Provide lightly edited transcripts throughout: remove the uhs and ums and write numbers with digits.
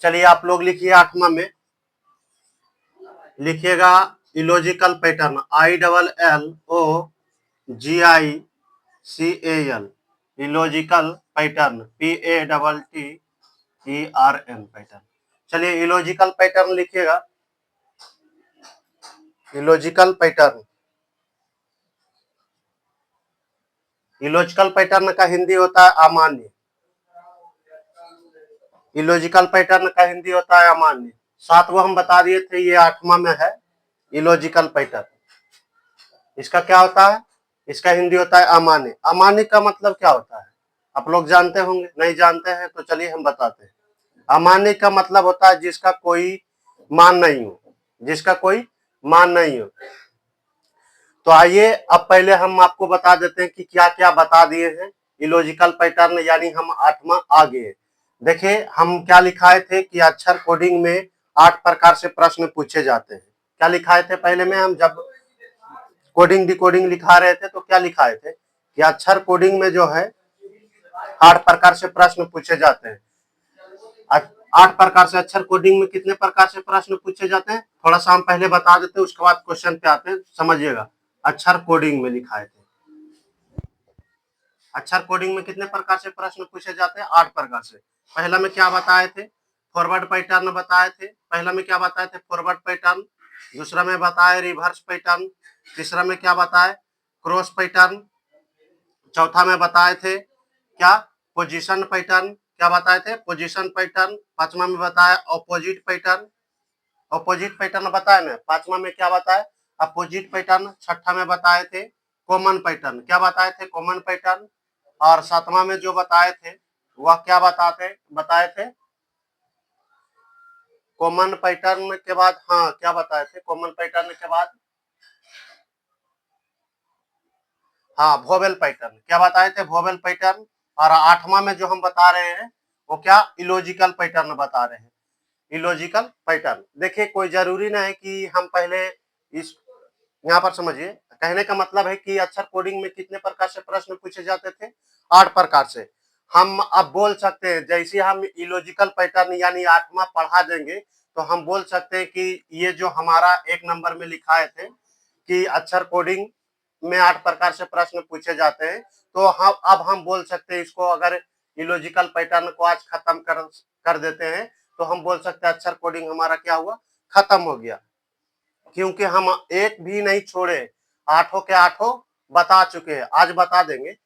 चलिए आप लोग लिखिए 8वां में, लिखिएगा illogical pattern, ILLOGICAL, illogical pattern, PATTERN pattern. चलिए इलॉजिकल पैटर्न लिखिएगा, इलॉजिकल पैटर्न। इलॉजिकल पैटर्न का हिंदी होता है अमान्य। इलॉजिकल पैटर्न का हिंदी होता है अमान्य। 7 वो हम बता दिए थे, ये 8वां में है इलॉजिकल पैटर्न। इसका क्या होता है? इसका हिंदी होता है अमान्य। अमान्य का मतलब क्या होता है आप लोग जानते होंगे, नहीं जानते हैं तो चलिए हम बताते हैं। अमान्य का मतलब होता है जिसका कोई मान नहीं हो, जिसका कोई मान नहीं हो। तो आइए अब पहले हम आपको बता देते हैं कि क्या क्या बता दिए हैं इलॉजिकल पैटर्न, यानी हम 8वां आ गए। देखिए हम क्या लिखाए थे कि अक्षर कोडिंग में 8 प्रकार से प्रश्न पूछे जाते हैं। क्या लिखाए थे पहले में? हम जब कोडिंग डिकोडिंग लिखा रहे थे तो क्या लिखाए थे कि अक्षर कोडिंग में जो है 8 प्रकार से प्रश्न पूछे जाते हैं। 8 प्रकार से अक्षर कोडिंग में कितने प्रकार से प्रश्न पूछे जाते हैं थोड़ा सा हम पहले बता देते हैं, उसके बाद क्वेश्चन पे आते हैं, समझिएगा। अक्षर कोडिंग में लिखाए थे, अक्षर कोडिंग में कितने प्रकार से प्रश्न पूछे जाते हैं? 8 प्रकार से। पहला में क्या बताए थे? फॉरवर्ड पैटर्न बताए थे। पहला में क्या बताए थे? Forward pattern. दूसरा में बताए रिवर्स पैटर्न। तीसरा में क्या बताए? Cross pattern. चौथा में बताए थे क्या? Position pattern. क्या बताए थे? Position pattern. पांचवा में बताया ऑपोजिट पैटर्न। ऑपोजिट पैटर्न बताए ना। पांचवा में क्या बताए? Opposite pattern. छठा में बताए थे कॉमन पैटर्न। क्या बताए थे? Common pattern. और 7वां में जो बताए थे वह क्या बताए थे? कॉमन पैटर्न के बाद, हाँ क्या बताए थे कॉमन पैटर्न के बाद? हाँ वोवेल पैटर्न। क्या बताए थे? Vowel pattern. और 8वां में जो हम बता रहे हैं वो क्या? इलॉजिकल पैटर्न बता रहे हैं। Illogical pattern. देखिए कोई जरूरी नहीं है कि हम पहले इस, यहाँ पर समझिए, कहने का मतलब है कि अक्षर कोडिंग में कितने प्रकार से प्रश्न पूछे जाते थे? 8 प्रकार से। हम अब बोल सकते हैं जैसे हम इलॉजिकल पैटर्न यानी 8वां पढ़ा देंगे तो हम बोल सकते हैं कि ये जो हमारा 1 नंबर में लिखाए थे कि अक्षर कोडिंग में 8 प्रकार से प्रश्न पूछे जाते हैं, तो हम अब हम बोल सकते हैं इसको, अगर इलॉजिकल पैटर्न को आज खत्म कर देते हैं तो हम बोल सकते हैं अक्षर कोडिंग हमारा क्या हुआ? खत्म हो गया। क्योंकि हम एक भी नहीं छोड़े, आठों के आठों बता चुके हैं। आज बता देंगे,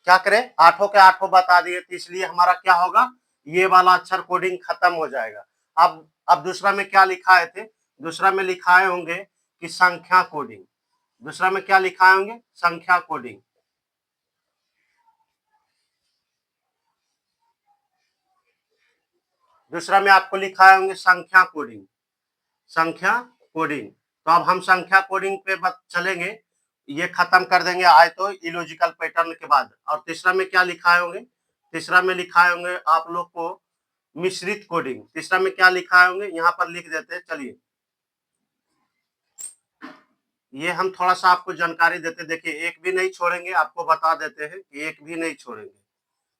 क्या करें, आठों के आठों बता दिए तो इसलिए हमारा क्या होगा? ये वाला अक्षर कोडिंग खत्म हो जाएगा। अब दूसरा में क्या लिखाए थे? दूसरा में लिखाए होंगे कि संख्या कोडिंग। दूसरा में क्या लिखाए होंगे? संख्या कोडिंग। दूसरा में आपको लिखाए होंगे संख्या कोडिंग। संख्या कोडिंग। तो अब हम संख्या कोडिंग पे चलेंगे, ये खत्म कर देंगे आए तो इलॉजिकल पैटर्न के बाद। और तीसरा में क्या लिखाए होंगे? तीसरा में लिखाए होंगे आप लोग को मिश्रित कोडिंग। तीसरा में क्या लिखाए होंगे? यहाँ पर लिख देते हैं, चलिए ये हम थोड़ा सा आपको जानकारी देते, देखिए एक भी नहीं छोड़ेंगे, आपको बता देते हैं कि एक भी नहीं छोड़ेंगे।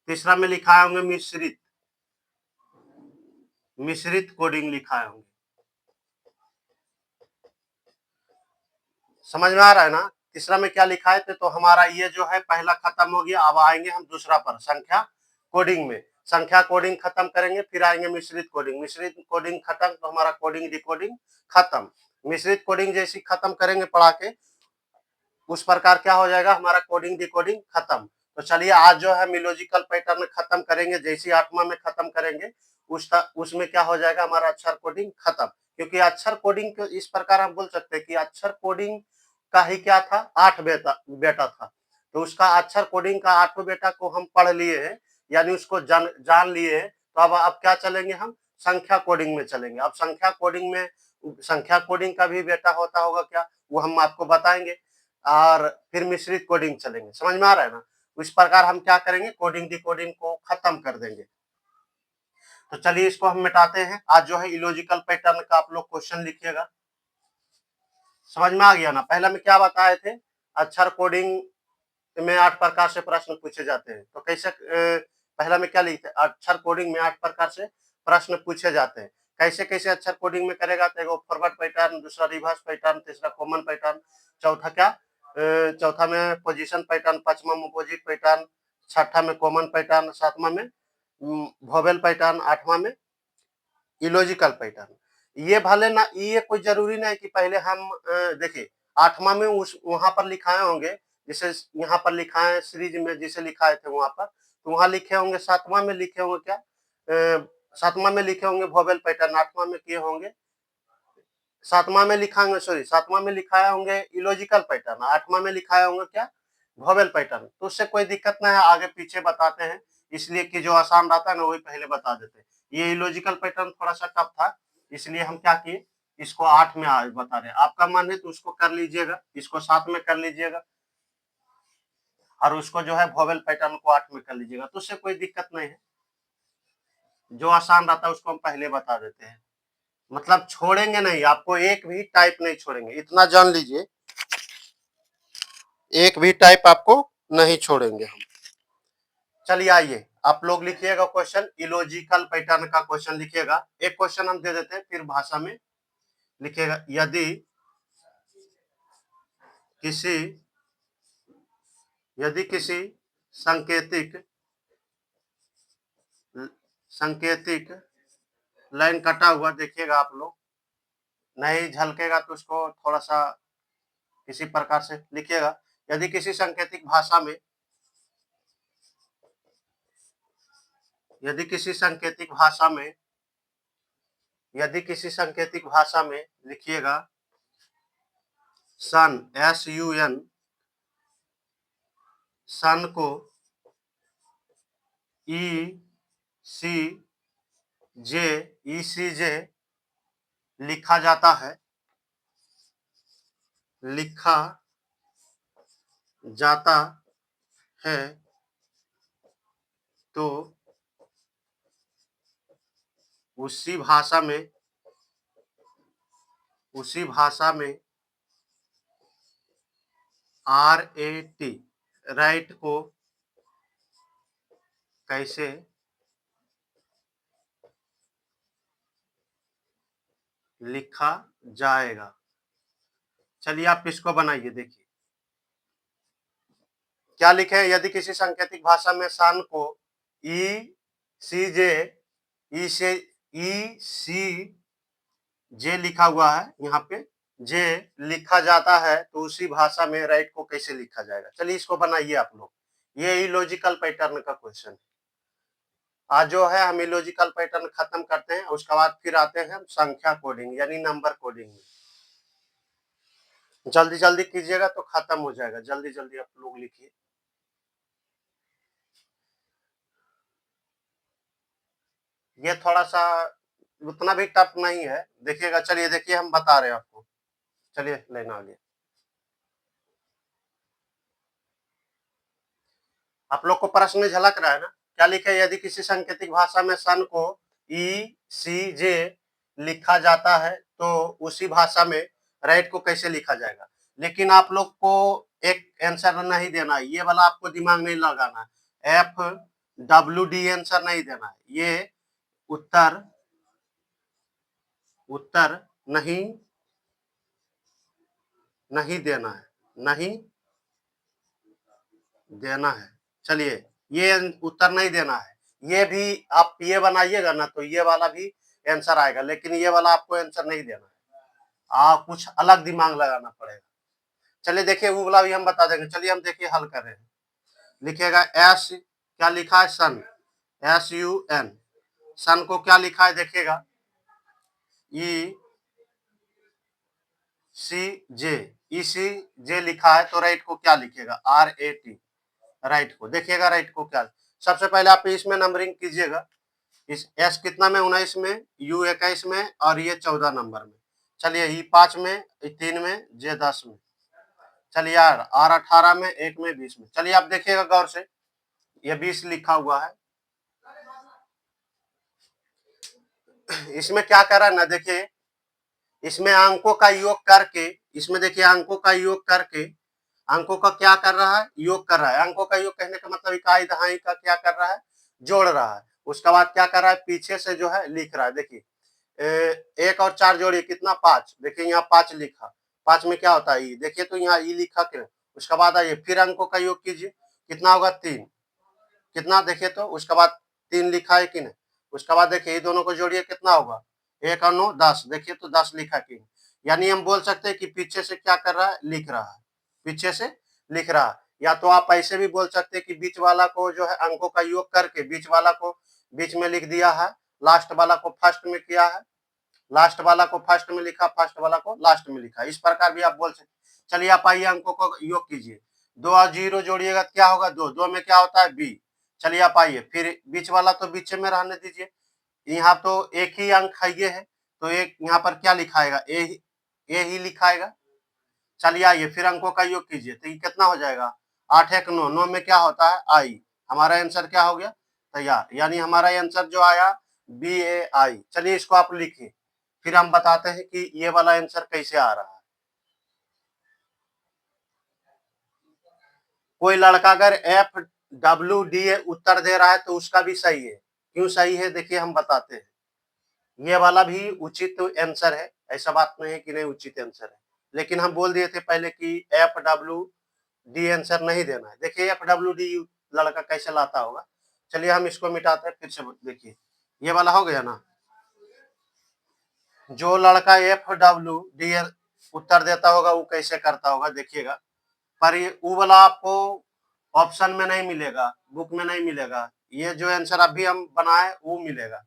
तीसरा में लिखाए होंगे मिश्रित, मिश्रित कोडिंग लिखाए होंगे। समझ में आ रहा है ना? तीसरा में क्या लिखा है? तो हमारा ये जो है पहला खत्म हो गया। अब आएंगे हम दूसरा पर, संख्या कोडिंग में। संख्या कोडिंग खत्म करेंगे, फिर आएंगे मिश्रित कोडिंग। मिश्रित कोडिंग खत्म तो हमारा कोडिंग डिकोडिंग खत्म। मिश्रित कोडिंग जैसी खत्म करेंगे पढ़ा के, उस प्रकार क्या हो जाएगा? हमारा कोडिंग डिकोडिंग खत्म। तो चलिए आज जो है लॉजिकल पैटर्न खत्म करेंगे, जैसे 8वां में खत्म करेंगे उसमें क्या हो जाएगा? हमारा अक्षर कोडिंग खत्म। क्योंकि अक्षर कोडिंग को इस प्रकार हम बोल सकते हैं कि अक्षर कोडिंग का ही क्या था? 8 बेटा था। तो उसका अक्षर कोडिंग का 8 बेटा को हम पढ़ लिए हैं, यानी उसको जान लिए हैं। तो अब क्या चलेंगे हम? संख्या कोडिंग में चलेंगे। अब संख्या कोडिंग में, संख्या कोडिंग का भी बेटा होता होगा क्या, वो हम आपको बताएंगे। और फिर मिश्रित कोडिंग चलेंगे। समझ में आ रहा है ना? इस प्रकार हम क्या करेंगे? कोडिंग डिकोडिंग को खत्म कर देंगे। तो चलिए इसको हम मिटाते हैं। आज जो है इलॉजिकल पैटर्न का आप लोग क्वेश्चन लिखिएगा। समझ में आ गया ना? पहला में क्या बताए थे? अक्षर कोडिंग में 8 प्रकार से प्रश्न पूछे जाते हैं। तो कैसे पहला में क्या लिखते? अक्षर कोडिंग में 8 प्रकार से प्रश्न पूछे जाते हैं। कैसे कैसे अक्षर कोडिंग में करेगा, तो एगो फॉरवर्ड पैटर्न, दूसरा रिवर्स पैटर्न, तीसरा कॉमन पैटर्न, चौथा क्या, चौथा में पोजीशन पैटर्न, पांचवा में अपोजिट पैटर्न, छठा में कॉमन पैटर्न, सातवां में वोवेल पैटर्न, आठवां में इलॉजिकल पैटर्न। ये भले ना, ये कोई जरूरी नहीं कि पहले हम देखिए आठवां में उस वहां पर लिखाए होंगे, जैसे यहाँ पर लिखा है सीरीज में जिसे लिखाए थे वहां पर, तो वहां लिखे होंगे, सातवां में लिखे होंगे क्या, सातवां में लिखे होंगे वोवेल पैटर्न, आठवां में किए होंगे, सातवां में लिखाएंगे, सॉरी सातवां में लिखाए होंगे इलॉजिकल पैटर्न, आठवां में लिखाए होंगे क्या, वोवेल पैटर्न। तो उससे कोई दिक्कत नहीं है, आगे पीछे बताते हैं, इसलिए कि जो आसान रहता है ना वही पहले बता देते हैं। ये इलॉजिकल पैटर्न थोड़ा सा टफ था, इसलिए हम क्या किए, इसको 8 में आज बता रहे हैं। आपका मन है तो उसको कर लीजिएगा, इसको 7 में कर लीजिएगा, और उसको जो है वोवेल पैटर्न को 8 में कर लीजिएगा, तो उससे कोई दिक्कत नहीं है। जो आसान रहता है उसको हम पहले बता देते हैं, मतलब छोड़ेंगे नहीं, आपको एक भी टाइप नहीं छोड़ेंगे, इतना जान लीजिए, एक भी टाइप आपको नहीं छोड़ेंगे हम। चलिए आइए आप लोग लिखिएगा क्वेश्चन, इलॉजिकल पैटर्न का क्वेश्चन लिखिएगा। एक क्वेश्चन हम दे देते हैं, फिर भाषा में लिखिएगा। यदि किसी संकेतिक लाइन कटा हुआ, देखिएगा आप लोग, नहीं झलकेगा तो उसको थोड़ा सा किसी प्रकार से लिखिएगा। यदि किसी सांकेतिक भाषा में, यदि किसी सांकेतिक भाषा में लिखिएगा सन, SUN, सन को ECJ लिखा जाता है, तो उसी भाषा में RAT, राइट को कैसे लिखा जाएगा। चलिए आप इसको बनाइए, देखिए क्या लिखे हैं। यदि किसी सांकेतिक भाषा में सन को ECJ लिखा हुआ है, यहाँ पे जे लिखा जाता है, तो उसी भाषा में राइट को कैसे लिखा जाएगा। चलिए इसको बनाइए आप लोग, ये इलॉजिकल पैटर्न का क्वेश्चन है। आज जो है हम इलॉजिकल पैटर्न खत्म करते हैं, उसके बाद फिर आते हैं हम संख्या कोडिंग यानी नंबर कोडिंग में। जल्दी जल्दी कीजिएगा तो खत्म हो जाएगा, जल्दी जल्दी आप लोग लिखिए। ये थोड़ा सा उतना भी टफ नहीं है, देखिएगा। चलिए देखिए हम बता रहे हैं आपको, चलिए लेना आगे। आप लोग को प्रश्न में झलक रहा है ना, क्या लिखे। यदि किसी सांकेतिक भाषा में सन को ECJ लिखा जाता है, तो उसी भाषा में राइट को कैसे लिखा जाएगा। लेकिन आप लोग को एक आंसर नहीं देना है, ये वाला आपको दिमाग नहीं लगाना है, FWD आंसर नहीं देना है, ये उत्तर नहीं देना है। चलिए ये उत्तर नहीं देना है, ये भी आप ये बनाइएगा ना तो ये वाला भी आंसर आएगा, लेकिन ये वाला आपको आंसर नहीं देना है, आप कुछ अलग दिमाग लगाना पड़ेगा। चलिए देखिए वो वाला भी हम बता देंगे। चलिए हम देखिए हल कर रहे हैं। लिखिएगा एस, क्या लिखा है, सन, SUN, सन को क्या लिखा है, देखिएगा ECJ लिखा है, तो राइट को क्या लिखिएगा, RAT, राइट को देखिएगा, राइट को क्या। सबसे पहले आप इसमें नंबरिंग कीजिएगा, इस S कितना में, 19 में, U 21 में, और ये 14 नंबर में। चलिए E 5 में, E 3 में, J 10 में। चलिए यार R 18 में, 1 में, 20 में। चलिए आप देखिएगा गौर से, ये 20 लिखा हुआ है, इसमें क्या कर रहा है ना, देखिए इसमें अंकों का योग करके, इसमें देखिए अंकों का योग करके, अंकों का क्या कर रहा है, योग कर रहा है। अंकों का योग कहने का मतलब इकाई दहाई का क्या कर रहा है, जोड़ रहा है। उसके बाद क्या कर रहा है, पीछे से जो है लिख रहा है। देखिए 1 और 4 जोड़िए कितना 5, देखिए यहाँ 5 लिखा, 5 में क्या होता है ई, देखिए तो यहाँ ई लिखा क्यों। उसके बाद आइए फिर अंकों का योग कीजिए, कितना होगा 3, कितना देखिए तो, उसके बाद 3 लिखा है कि नहीं। उसके बाद देखिए ये दोनों को जोड़िए कितना होगा, 1 और 9 10, देखिए तो 10 लिखा कि नहीं। यानी हम बोल सकते हैं कि पीछे से क्या कर रहा है, लिख रहा है, पीछे से लिख रहा है। या तो आप ऐसे भी बोल सकते हैं कि बीच वाला को जो है अंकों का योग करके बीच वाला को बीच में लिख दिया है, लास्ट वाला को फर्स्ट में किया है, लास्ट वाला को फर्स्ट में लिखा, फर्स्ट वाला को लास्ट में लिखा, इस प्रकार भी आप बोल सकते। चलिए आप आइए अंकों को योग कीजिए, 2 और 0 जोड़िएगा तो क्या होगा 2, 2 में क्या होता है बी। चलिए आप आइए फिर बीच वाला तो बीच में रहने दीजिए, यहाँ तो एक ही अंक है ये है, तो एक यहाँ पर क्या लिखाएगा ए ही लिखाएगा। चलिए आइए फिर अंकों का योग कीजिए, तो ये कितना हो जाएगा 8 1 9, 9 में क्या होता है आई। हमारा आंसर क्या हो गया तैयार, यानी हमारा आंसर जो आया BAI। चलिए इसको आप लिखिए, फिर हम बताते हैं कि ये वाला आंसर कैसे आ रहा है। कोई लड़का अगर FWD उत्तर दे रहा है तो उसका भी सही है। क्यों सही है देखिए हम बताते हैं। ये वाला भी उचित आंसर है, ऐसा बात नहीं है कि नहीं उचित आंसर है, लेकिन हम बोल दिए थे पहले कि FWD आंसर नहीं देना है। देखिए FWD लड़का कैसे लाता होगा। चलिए हम इसको मिटाते हैं, फिर से देखिए ये वाला हो गया ना। जो लड़का FWD उत्तर देता होगा वो कैसे करता होगा देखिएगा। पर ये वो वाला आपको ऑप्शन में नहीं मिलेगा, बुक में नहीं मिलेगा। ये जो आंसर अभी हम बनाए वो मिलेगा,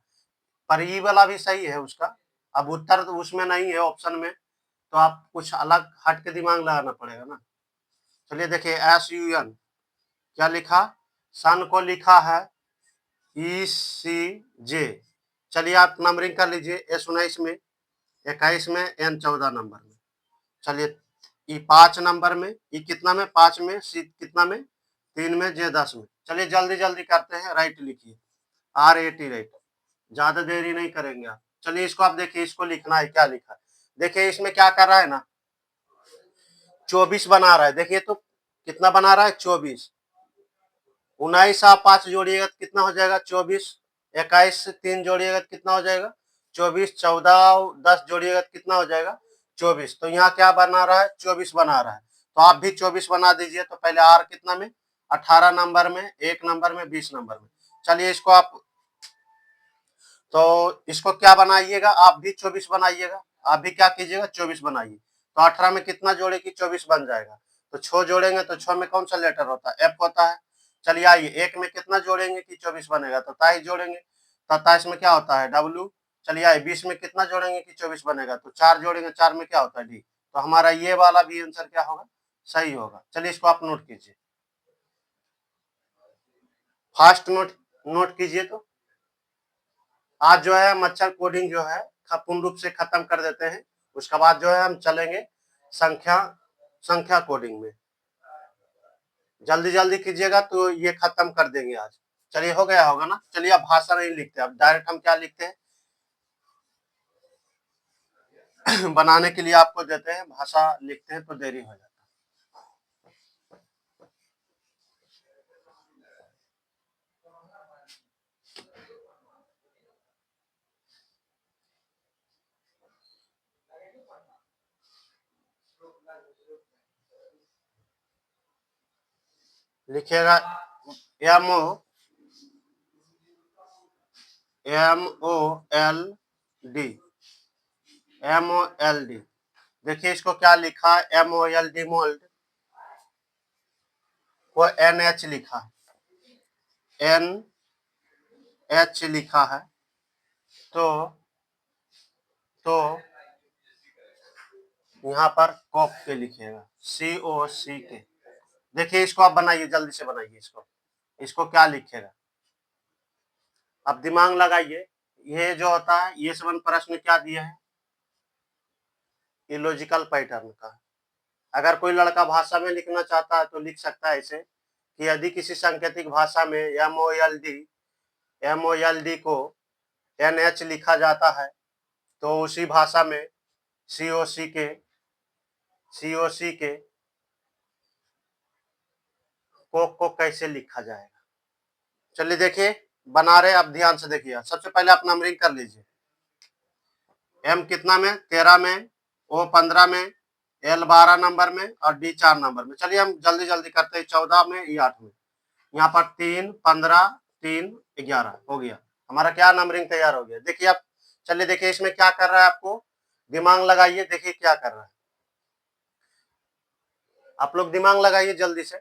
पर ये वाला भी सही है उसका। अब उत्तर तो उसमें नहीं है ऑप्शन में, तो आप कुछ अलग हट के दिमाग लगाना पड़ेगा ना। चलिए देखिए SUN क्या लिखा, सन को लिखा है ECJ। चलिए आप नंबरिंग कर लीजिए, S19 में, 21 में, N14 नंबर में। चलिए ई 5 नंबर में, ई कितना में 5 में, सी कितना में 3 में, जे 10 में। चलिए जल्दी जल्दी करते हैं, राइट लिखिए RAT राइट, ज्यादा देरी नहीं करेंगे आप। चलिए इसको आप देखिए, इसको लिखना है क्या लिखा है। देखिए इसमें क्या कर रहा है ना, 24 बना रहा है। देखिए तो कितना बना रहा है 24, 19 आप 5 जोड़िएगा तो कितना हो जाएगा 24, 21 से 3 जोड़िएगा तो कितना हो जाएगा 24, 14 10 जोड़िएगा तो कितना हो जाएगा 24। तो यहाँ क्या बना रहा है 24 बना रहा है, तो आप भी 24 बना दीजिए। तो पहले R कितना में 18 नंबर में, 1 नंबर में, 20 नंबर में। चलिए इसको आप, तो इसको क्या बनाइएगा, आप भी 24 बनाइएगा। आप भी क्या कीजिएगा 24 बनाइए। तो 18 में कितना जोड़े कि 24 बन जाएगा। तो 6 जोड़ेंगे तो 6 में कौन सा लेटर होता है, F होता है। चलिए आइए 1 में कितना जोड़ेंगे कि 24 बनेगा, तो 27 जोड़ेंगे। 27 में क्या होता है W। चलिए आइए 20 में कितना जोड़ेंगे कि 24 बनेगा, तो 4 जोड़ेंगे, 4 में क्या होता है D। तो हमारा ये वाला भी आंसर क्या होगा, सही होगा। चलिए इसको आप नोट कीजिए, फास्ट नोट नोट कीजिए। तो आज जो है मच्छर कोडिंग जो है पूर्ण रूप से खत्म कर देते हैं। उसके बाद जो है हम चलेंगे संख्या संख्या कोडिंग में। जल्दी जल्दी कीजिएगा तो ये खत्म कर देंगे आज। चलिए हो गया होगा ना। चलिए अब भाषा नहीं लिखते, अब डायरेक्ट हम क्या लिखते हैं बनाने के लिए आपको देते हैं, भाषा लिखते हैं तो देरी हो जाता है। लिखिएगा MOLD, MOLD। देखिए इसको क्या लिखा है MOLD मोल्ड, वो NH लिखा है, NH लिखा है। तो यहाँ पर कॉप के लिखिएगा COCK। देखिए इसको आप बनाइए, जल्दी से बनाइए इसको। इसको क्या लिखेगा, आप दिमाग लगाइए। ये जो होता है ये सब प्रश्न क्या दिया है, इलॉजिकल पैटर्न का। अगर कोई लड़का भाषा में लिखना चाहता है तो लिख सकता है ऐसे कि यदि किसी सांकेतिक भाषा में MOLD को NH लिखा जाता है तो उसी भाषा में COC के को कैसे लिखा जाएगा। चलिए देखिए बना रहे, अब ध्यान से देखिए। सबसे पहले आप नंबरिंग कर लीजिए। एम कितना में, 13 में, ओ 15 में, एल 12 नंबर में और डी 4 नंबर में। चलिए हम जल्दी जल्दी करते हैं। 14 में, ई 8 में। यहाँ पर 3, 15, 3, 11 हो गया। हमारा क्या नंबरिंग तैयार हो गया। देखिए आप, चलिए देखिए इसमें क्या कर रहा है, आपको दिमाग लगाइए, देखिए क्या कर रहा है। आप लोग दिमाग लगाइए जल्दी से।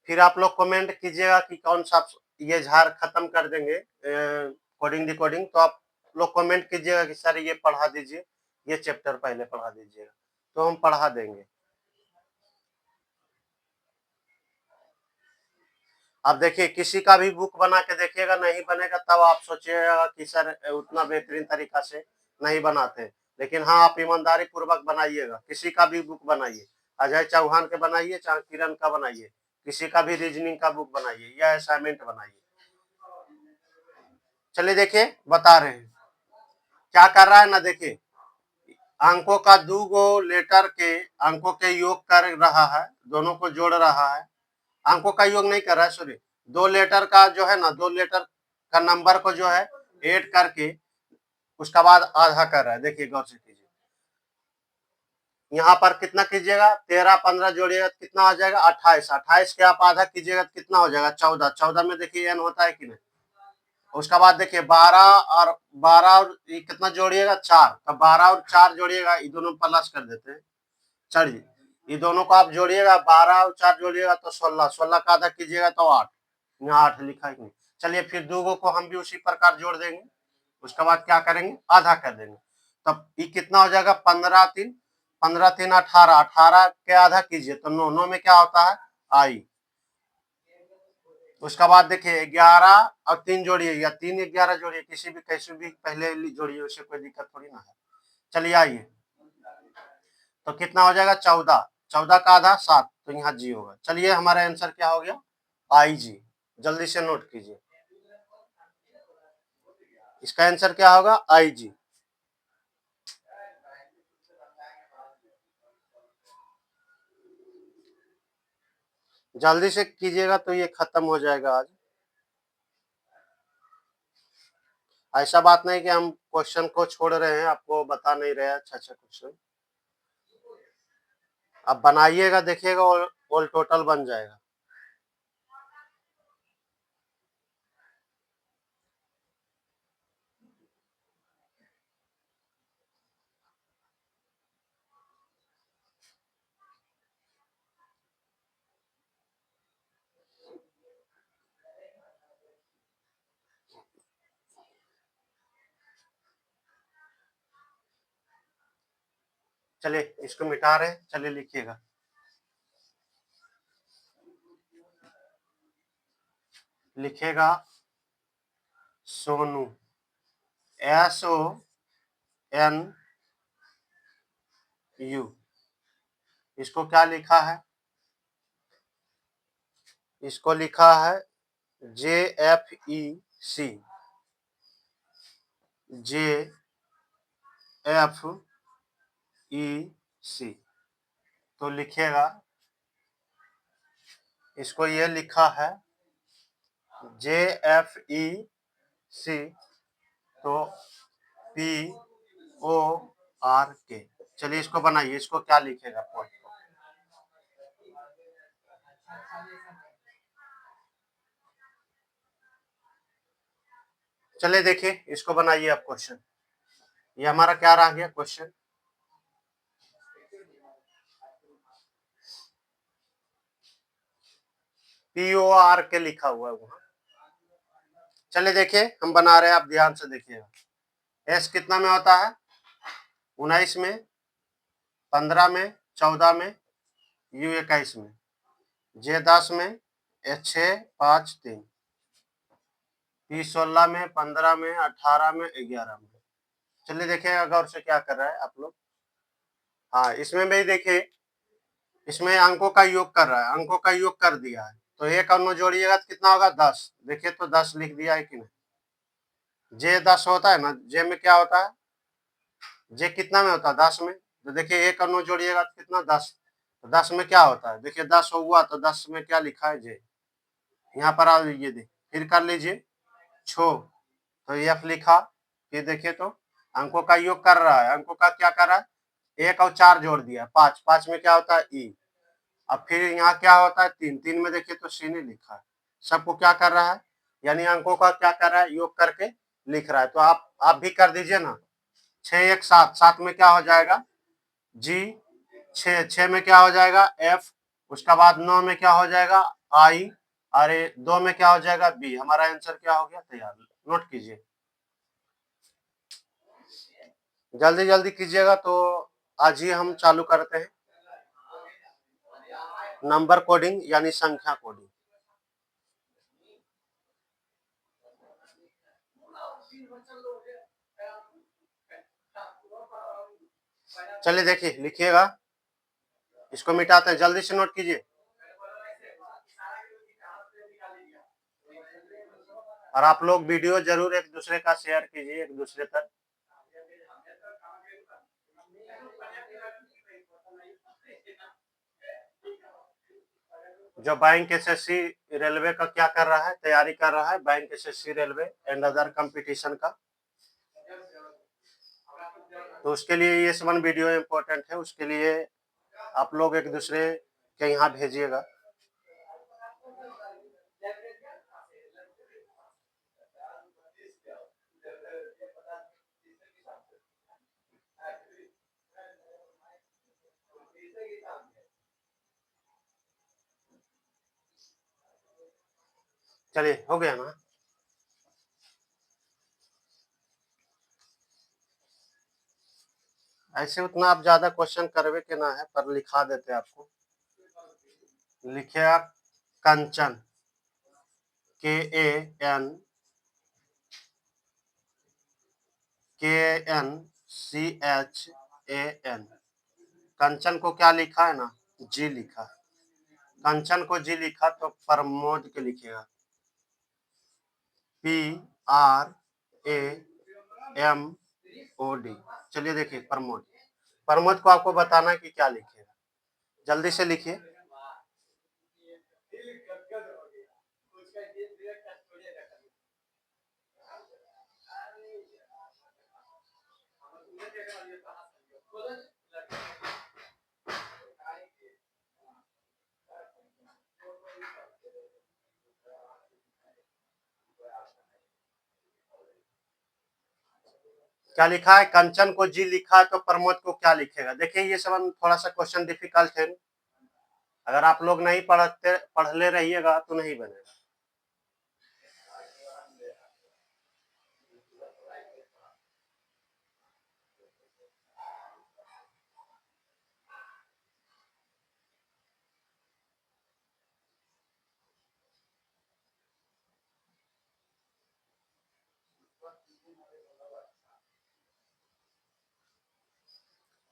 फिर आप लोग कमेंट कीजिएगा कि कौन सा ये झार खत्म कर देंगे कोडिंग डिकोडिंग। तो आप लोग कमेंट कीजिएगा कि सर ये पढ़ा दीजिए, ये चैप्टर पहले पढ़ा दीजिएगा, तो हम पढ़ा देंगे। अब देखिए किसी का भी बुक बना के देखिएगा, नहीं बनेगा तब आप सोचिएगा कि सर उतना बेहतरीन तरीका से नहीं बनाते। लेकिन हाँ, आप ईमानदारी पूर्वक बनाइएगा, किसी का भी बुक बनाइए, अजय चौहान के बनाइए चाहे किरण का बनाइए, किसी का भी रीजनिंग का बुक बनाइए या असाइनमेंट बनाइए। चलिए देखिए बता रहे हैं क्या कर रहा है ना। देखिए अंकों का दो गो लेटर के अंकों के योग कर रहा है, दोनों को जोड़ रहा है। अंकों का योग नहीं कर रहा है, सॉरी, दो लेटर का जो है ना, दो लेटर का नंबर को जो है ऐड करके उसका बाद आधा कर रहा है। देखिए गौर से कीजिए, यहाँ पर कितना कीजिएगा, 13 15 जोड़िएगा तो कितना आ जाएगा, 28। 28 के आप आधा कीजिएगा तो कितना हो जाएगा, 14। 14 में देखिए एन होता है कि नहीं। उसका बाद देखिए 12 और कितना जोड़िएगा, 4। तो 12 और 4 जोड़िएगा, ये दोनों प्लस कर देते हैं। चलिए ये दोनों को आप जोड़िएगा, 12 और 4 जोड़िएगा तो 16। 16 का आधा कीजिएगा तो 8। यहाँ 8 लिखा है। चलिए फिर दो को हम भी उसी प्रकार जोड़ देंगे। उसके बाद क्या करेंगे, आधा कर देंगे। तब ये कितना हो जाएगा, 15 3, 15 3 18। 18 के आधा कीजिए तो 9। 9 में क्या होता है, आई। उसका बाद देखिए 11 और 3 जोड़िए या 3 11 जोड़िए, किसी भी कैसे भी पहले जोड़िए, उससे कोई दिक्कत थोड़ी ना है। चलिए आइए, तो कितना हो जाएगा, 14। 14 का आधा 7, तो यहाँ जी होगा। चलिए हमारा आंसर क्या हो गया, आई जी। जल्दी से नोट कीजिए, इसका आंसर क्या होगा, आई जी। जल्दी से कीजिएगा तो ये खत्म हो जाएगा आज। ऐसा बात नहीं कि हम क्वेश्चन को छोड़ रहे हैं, आपको बता नहीं रहे अच्छा अच्छा क्वेश्चन। अब बनाइएगा, देखिएगा ऑल टोटल बन जाएगा। चलिए इसको मिटा रहे, चलिए लिखिएगा। लिखेगा सोनू, SONU। इसको क्या लिखा है, इसको लिखा है JFEC। JFEC तो लिखिएगा, इसको ये लिखा है JFEC, तो PORK। चलिए इसको बनाइए, इसको क्या लिखेगा, पॉइंट। चलिए देखिए इसको बनाइए आप क्वेश्चन। ये हमारा क्या रह गया क्वेश्चन, PORK लिखा हुआ है वहां। चलिए देखिए हम बना रहे हैं, आप ध्यान से देखिएगा। एस कितना में होता है, 19 में, 15 में, 14 में, U 21 में, J 10 में, H 6 5 3, P 16 में, 15 में, 18 में, 11 में। चलिए देखिएगा गौर से क्या कर रहा है आप लोग। हाँ इसमें भी देखिए, इसमें अंकों का योग कर रहा है, अंकों का योग कर दिया है। तो एक और 9 जोड़िएगा तो कितना होगा, 10। देखिए तो 10 लिख दिया है कि नहीं। जे 10 होता है ना, जे में क्या होता है, जे कितना में होता है 10 में, तो देखिए 1 और 9 जोड़िएगा तो कितना 10, तो 10 में क्या होता है, देखिए 10 हुआ तो 10 में क्या लिखा है, जे। यहाँ पर आ लीजिए, फिर कर लीजिए छो, तो एफ लिखा, फिर देखिए तो अंकों का योग कर रहा है, अंकों का क्या कर रहा है, 1 और 4 जोड़ दिया 5, 5 में क्या होता है ई, अब फिर यहाँ क्या होता है 3, 3 में देखिए तो सी ने लिखा है, सबको क्या कर रहा है, यानी अंकों का क्या कर रहा है, योग करके लिख रहा है। तो आप भी कर दीजिए ना, 6 1 7, 7 में क्या हो जाएगा जी, 6 6 में क्या हो जाएगा एफ, उसका बाद 9 में क्या हो जाएगा आई, अरे 2 में क्या हो जाएगा बी। हमारा आंसर क्या हो गया तैयार, नोट कीजिए, जल्दी जल्दी कीजिएगा। तो आज ही हम चालू करते हैं नंबर कोडिंग यानी संख्या कोडिंग। चलिए देखिए, लिखिएगा, इसको मिटाते हैं, जल्दी से नोट कीजिए, और आप लोग वीडियो जरूर एक दूसरे का शेयर कीजिए, एक दूसरे तक। जो बैंक एसएससी रेलवे का क्या कर रहा है, तैयारी कर रहा है, bank SSC railway and other competition का, तो उसके लिए ये सब वीडियो इम्पोर्टेंट है, उसके लिए आप लोग एक दूसरे के यहाँ भेजिएगा। चलिए हो गया ना, ऐसे उतना आप ज्यादा क्वेश्चन करवे के ना है, पर लिखा देते आपको। लिखिएगा कंचन, KAN CHAN, कंचन को क्या लिखा है ना, जी लिखा है, कंचन को जी लिखा तो प्रमोद के लिखिएगा PRAMOD। चलिए देखिए प्रमोद, प्रमोद को आपको बताना है कि क्या लिखिएगा, जल्दी से लिखिए। क्या लिखा है, कंचन को जी लिखा है तो प्रमोद को क्या लिखेगा। देखिए ये सब थोड़ा सा क्वेश्चन डिफिकल्ट है, अगर आप लोग नहीं पढ़ले रहिएगा तो नहीं बनेगा।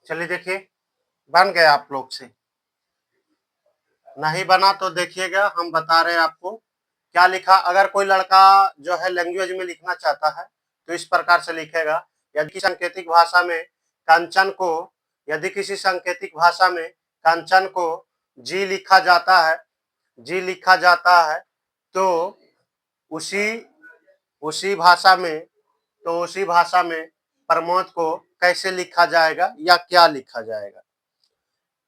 चलिए देखिए, बन गया आप लोग से, नहीं बना तो देखिएगा, हम बता रहे हैं आपको क्या लिखा। अगर कोई लड़का जो है लैंग्वेज में लिखना चाहता है तो इस प्रकार से लिखेगा, यदि सांकेतिक भाषा में कंचन को, यदि किसी सांकेतिक भाषा में कंचन को जी लिखा जाता है, जी लिखा जाता है, तो उसी उसी भाषा में, तो उसी भाषा में प्रमोद को कैसे लिखा जाएगा या क्या लिखा जाएगा,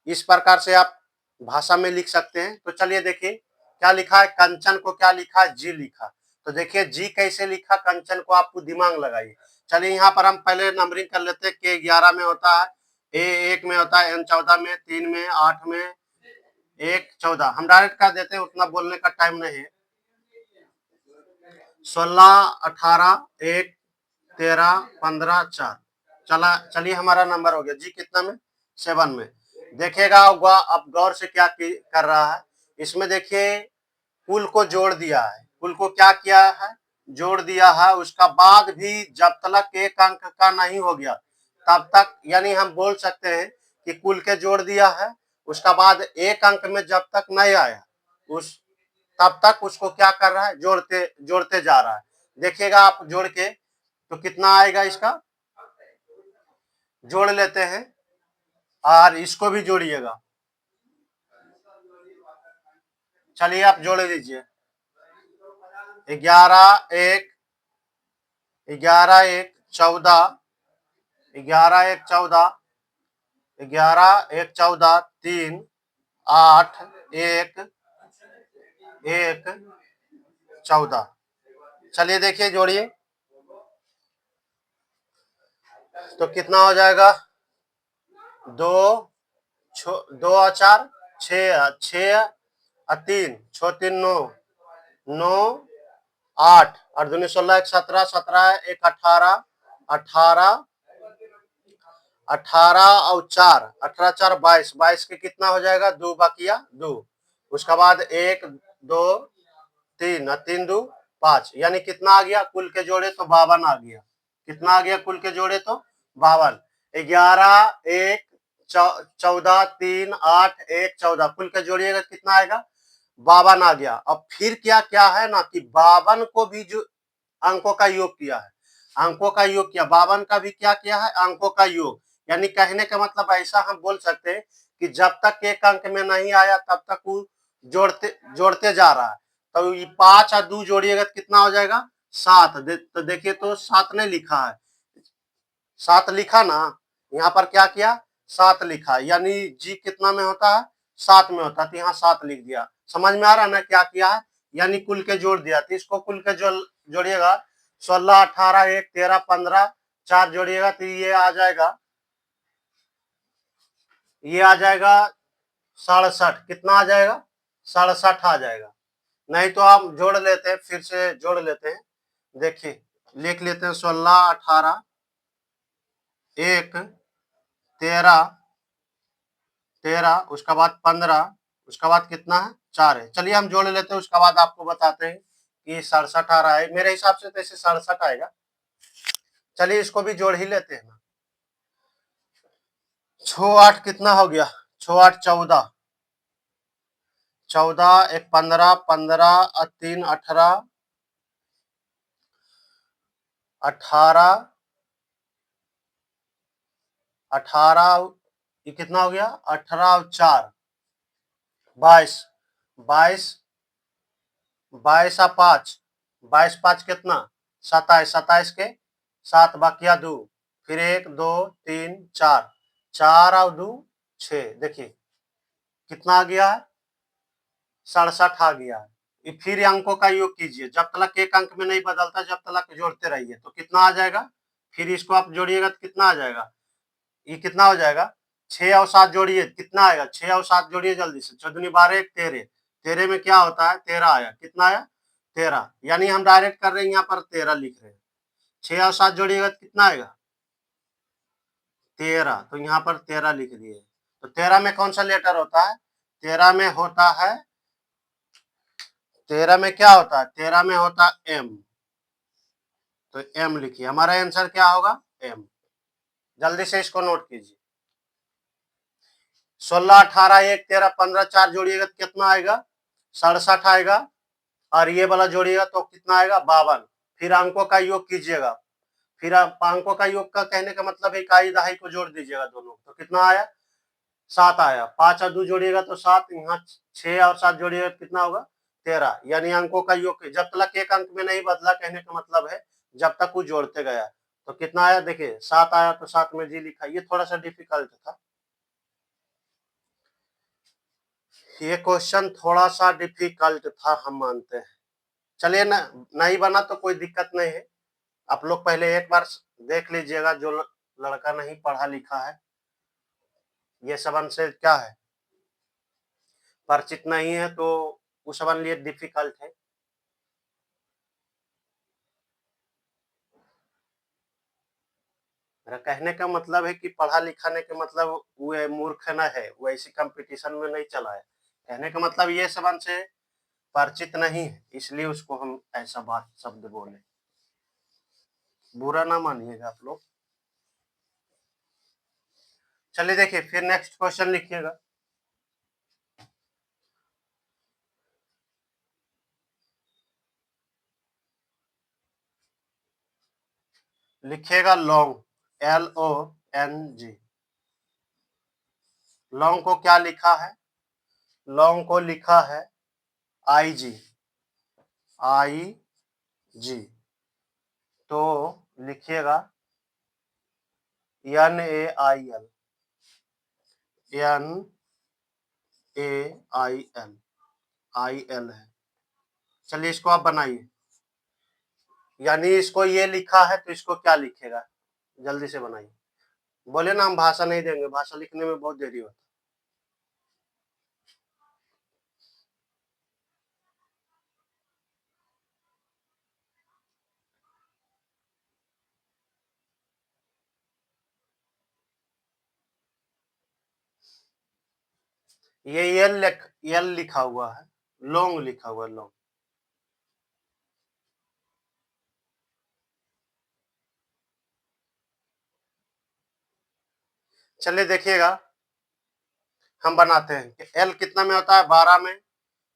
इस प्रकार से आप भाषा में लिख सकते हैं। तो चलिए देखिए क्या लिखा है, कंचन को क्या लिखा है, जी लिखा, तो देखिए जी कैसे लिखा, कंचन को आपको दिमाग लगाइए। चलिए यहाँ पर हम पहले नंबरिंग कर लेते हैं, के 11 में होता है, ए 1 में होता है, एन 14 में, 3 में, 8 में, 1 14, हम डायरेक्ट कर देते हैं, उतना बोलने का टाइम नहीं है। 16 18 1 13 15 4, चला, चलिए हमारा नंबर हो गया, जी कितना में 7 में। देखिएगा अब गौर से क्या कर रहा है, इसमें देखिए कुल को जोड़ दिया है, कुल को क्या किया है, जोड़ दिया है, उसका बाद भी जब तक एक अंक का नहीं हो गया तब तक, यानी हम बोल सकते हैं कि कुल के जोड़ दिया है, उसका बाद एक अंक में जब तक नहीं आया उस, तब तक उसको क्या कर रहा है, जोड़ते जोड़ते जा रहा है। देखिएगा आप जोड़ के तो कितना आएगा इसका, जोड़ लेते हैं और इसको भी जोड़िएगा। चलिए आप जोड़ दीजिए। 11 1 11 1 14, 11 1 14, 11 1 14, 3 8 1 1 14। चलिए देखिए जोड़िए तो कितना हो जाएगा, 2 2 और 4 6, 6 और 3 6 3 9 9 8 और 2 16 1 17 17 1 18 18 18 और 4 18 4 22 22 के कितना हो जाएगा, 2 बाकिया 2। उसका बाद 1 2 3 और 3 2 5, यानी कितना आ गया, कुल के जोड़े तो 52 आ गया। कितना आ गया कुल के जोड़े तो 52। 11 1 14 3 8 1 14, कुल के जोड़िएगा कितना आएगा, 52 आ गया। अब फिर क्या क्या है ना कि 52 को भी जो अंकों का योग किया है, अंकों का योग किया, 52 का भी क्या किया है, अंकों का योग। यानी कहने का मतलब ऐसा हम बोल सकते हैं कि जब तक एक अंक में नहीं आया तब तक वो जोड़ते जोड़ते जा रहा है। तो ये 5 और 2 जोड़िएगा तो कितना हो जाएगा, 7। तो देखिए तो 7 नहीं लिखा है, 7 लिखा ना, यहाँ पर क्या किया, 7 लिखा, यानी जी कितना में होता है, 7 में होता है, तो यहाँ 7 लिख दिया। समझ में आ रहा है ना क्या किया है, यानी कुल के जोड़ दिया। तो इसको कुल के जोड़िएगा, 16 18 1 13 15 4 जोड़िएगा तो ये आ जाएगा, ये आ जाएगा 67। कितना आ जाएगा, 67 आ जाएगा। नहीं तो आप जोड़ लेते हैं, फिर से जोड़ लेते हैं। देखिए लिख लेते हैं, 16 18 1 13 13, उसका बाद 15, उसका बाद कितना है, 4 है। चलिए हम जोड़ लेते हैं, उसका बाद आपको बताते हैं कि 67 आ रहा है। मेरे हिसाब से तो ऐसे 67 आएगा। चलिए इसको भी जोड़ ही लेते हैं ना। 6 8 कितना हो गया, 6 8 14, 14 1 15 15 और 3 18 18 18, ये कितना हो गया, 18 और 4 22 22 22 और 5 22 5 कितना, 27 27 के 7 बाकिया 2, फिर 1 2 3 4 4 और 2 6। देखिए कितना आ गया है, 67 आ गया है। ये फिर अंकों का योग कीजिए, जब तक एक अंक में नहीं बदलता जब तक जोड़ते रहिए। तो कितना आ जाएगा, फिर इसको आप जोड़िएगा तो कितना आ जाएगा, ये कितना हो जाएगा, 6 और 7 जोड़िए कितना आएगा, 6 और 7 जोड़िए जल्दी से, 14 दूनी 12 1 13, 13 में क्या होता है, 13 आया, कितना आया 13, यानी हम डायरेक्ट कर रहे हैं, यहाँ पर 13 लिख रहे हैं। 6 और 7 जोड़िएगा तो कितना आएगा, 13, तो यहाँ पर 13 लिख दिए। तो 13 में कौन सा लेटर होता है, 13 में होता है, 13 में क्या होता है, 13 में होता है एम। तो एम लिखिए, हमारा आंसर क्या होगा, एम। जल्दी से इसको नोट कीजिए। 16 18 1 13 15 4 जोड़िएगा तो कितना आएगा, 67 आएगा। और ये वाला जोड़िएगा तो कितना आएगा, 52। फिर अंकों का योग कीजिएगा, फिर आप अंकों का योग का कहने का मतलब इकाई दहाई को जोड़ दीजिएगा दोनों, तो कितना आया, 7 आया। 5 और 2 जोड़िएगा तो 7, यहाँ 6 और 7 जोड़िएगा तो कितना होगा, 13, यानी अंकों का योग जब तक एक अंक में नहीं बदला, कहने का मतलब है जब तक वो जोड़ते गया। तो कितना आया, देखिए 7 आया, तो 7 में जी लिखा। ये थोड़ा सा डिफिकल्ट था, ये क्वेश्चन थोड़ा सा डिफिकल्ट था, हम मानते हैं। चलिए ना, नहीं बना तो कोई दिक्कत नहीं है, आप लोग पहले एक बार देख लीजिएगा। जो लड़का नहीं पढ़ा लिखा है, ये सबन से क्या है, परिचित नहीं है, तो उस सबन लिए डिफिकल्ट है। मेरा कहने का मतलब है कि पढ़ा लिखा नहीं का मतलब वो मूर्ख न है, वो ऐसी कंपटीशन में नहीं चला है। कहने का मतलब ये सबन से परिचित नहीं है, इसलिए उसको हम ऐसा बात शब्द बोले। बुरा ना मानिएगा आप लोग। चलिए देखिए, फिर नेक्स्ट क्वेश्चन लिखिएगा। लिखिएगा लॉन्ग, LONG। लॉन्ग को क्या लिखा है? लॉन्ग को लिखा है IG, IG। तो लिखिएगा NAIL, NAIL, IL है। चलिए इसको आप बनाइए, यानी इसको ये लिखा है तो इसको क्या लिखेगा, जल्दी से बनाइए। बोले ना हम भाषा नहीं देंगे, भाषा लिखने में बहुत देरी होता है। ये एल लिखा हुआ है, लॉन्ग लिखा हुआ है, लॉन्ग। चलिए देखिएगा, हम बनाते हैं। एल कितना में होता है? 12 में,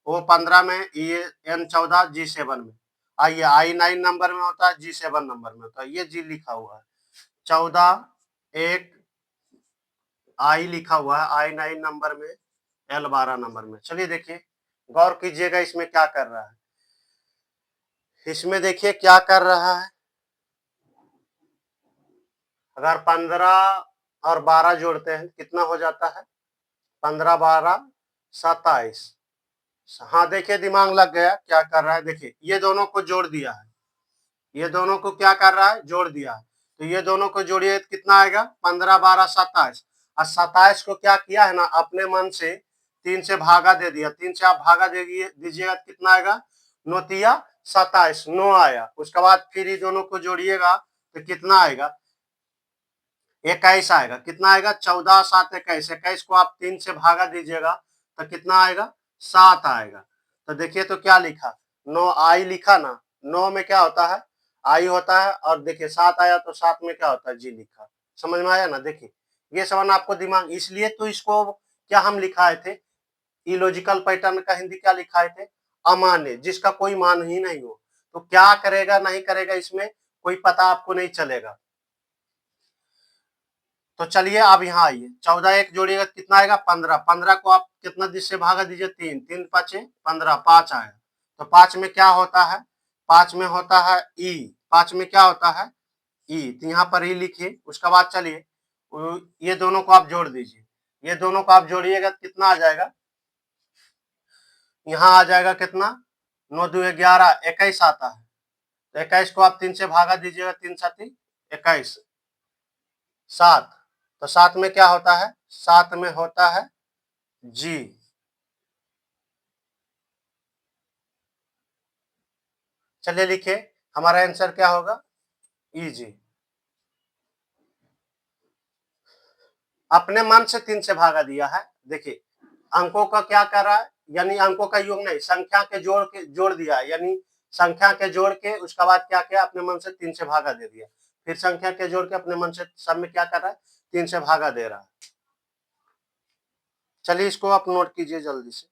ओ 15 में, ये N 14, G7 में। आइए I9 नंबर में होता है, G7 नंबर में होता है। ये G लिखा हुआ है 14, एक I लिखा हुआ है I9 नंबर में, L 12 नंबर में। चलिए देखिए, गौर कीजिएगा इसमें क्या कर रहा है। इसमें देखिए क्या कर रहा है। अगर 15 और 12 जोड़ते हैं कितना हो जाता है? 15 12 27। हाँ देखिए, दिमाग लग गया। क्या कर रहा है? देखिए ये दोनों को जोड़ दिया है, ये दोनों को क्या कर रहा है? जोड़ दिया है। तो ये दोनों को जोड़िए तो कितना आएगा? 15 12 27। और 27 को क्या किया है ना, अपने मन से 3 से भागा दे दिया। 3 से आप भागा दे दीजिएगा तो कितना आएगा? 9 27, 9 आया। उसके बाद फिर ये दोनों को जोड़िएगा तो कितना आएगा? 21 आएगा। कितना आएगा? 14 7 21। 21 को आप 3 से भागा दीजिएगा तो कितना आएगा? 7 आएगा। तो देखिए तो क्या लिखा? 9 आई लिखा ना, 9 में क्या होता है? आई होता है। और देखिए 7 आया तो 7 में क्या होता है? जी लिखा। समझ में आया ना? देखिए ये सवाल आपको दिमाग, इसलिए तो इसको क्या हम लिखाए थे, इलॉजिकल पैटर्न का हिंदी क्या लिखाए थे? अमान्य, जिसका कोई मान ही नहीं हो। तो क्या करेगा नहीं करेगा इसमें कोई पता आपको नहीं चलेगा। तो चलिए अब यहाँ आइए, 14 एक जोड़िएगा कितना आएगा? 15। 15 को आप कितना जिससे भागा दीजिए? 3, 3 5 15, 5 आया। तो 5 में क्या होता है? 5 में होता है ई। 5 में क्या होता है? ई। तो यहाँ पर ई लिखिए। उसके बाद चलिए ये दोनों को आप जोड़ दीजिए। ये दोनों को आप जोड़िएगा कितना आ जाएगा? यहाँ आ जाएगा कितना? 9 2 11, 21 आता है। तो 21 को आप 3 से भागा दीजिएगा, 3 7 21, 7। तो 7 में क्या होता है? 7 में होता है जी। चलिए लिखिए, हमारा आंसर क्या होगा? जी। अपने मन से 3 से भागा दिया है। देखिए अंकों का क्या कर रहा है, यानी अंकों का योग नहीं, संख्या के जोड़ दिया है। यानी संख्या के जोड़ के उसके बाद क्या किया? अपने मन से 3 से भागा दे दिया। फिर संख्या के जोड़ के अपने मन से सब में क्या कर रहा है? 3 से भागा दे रहा है। चलिए इसको आप नोट कीजिए जल्दी से।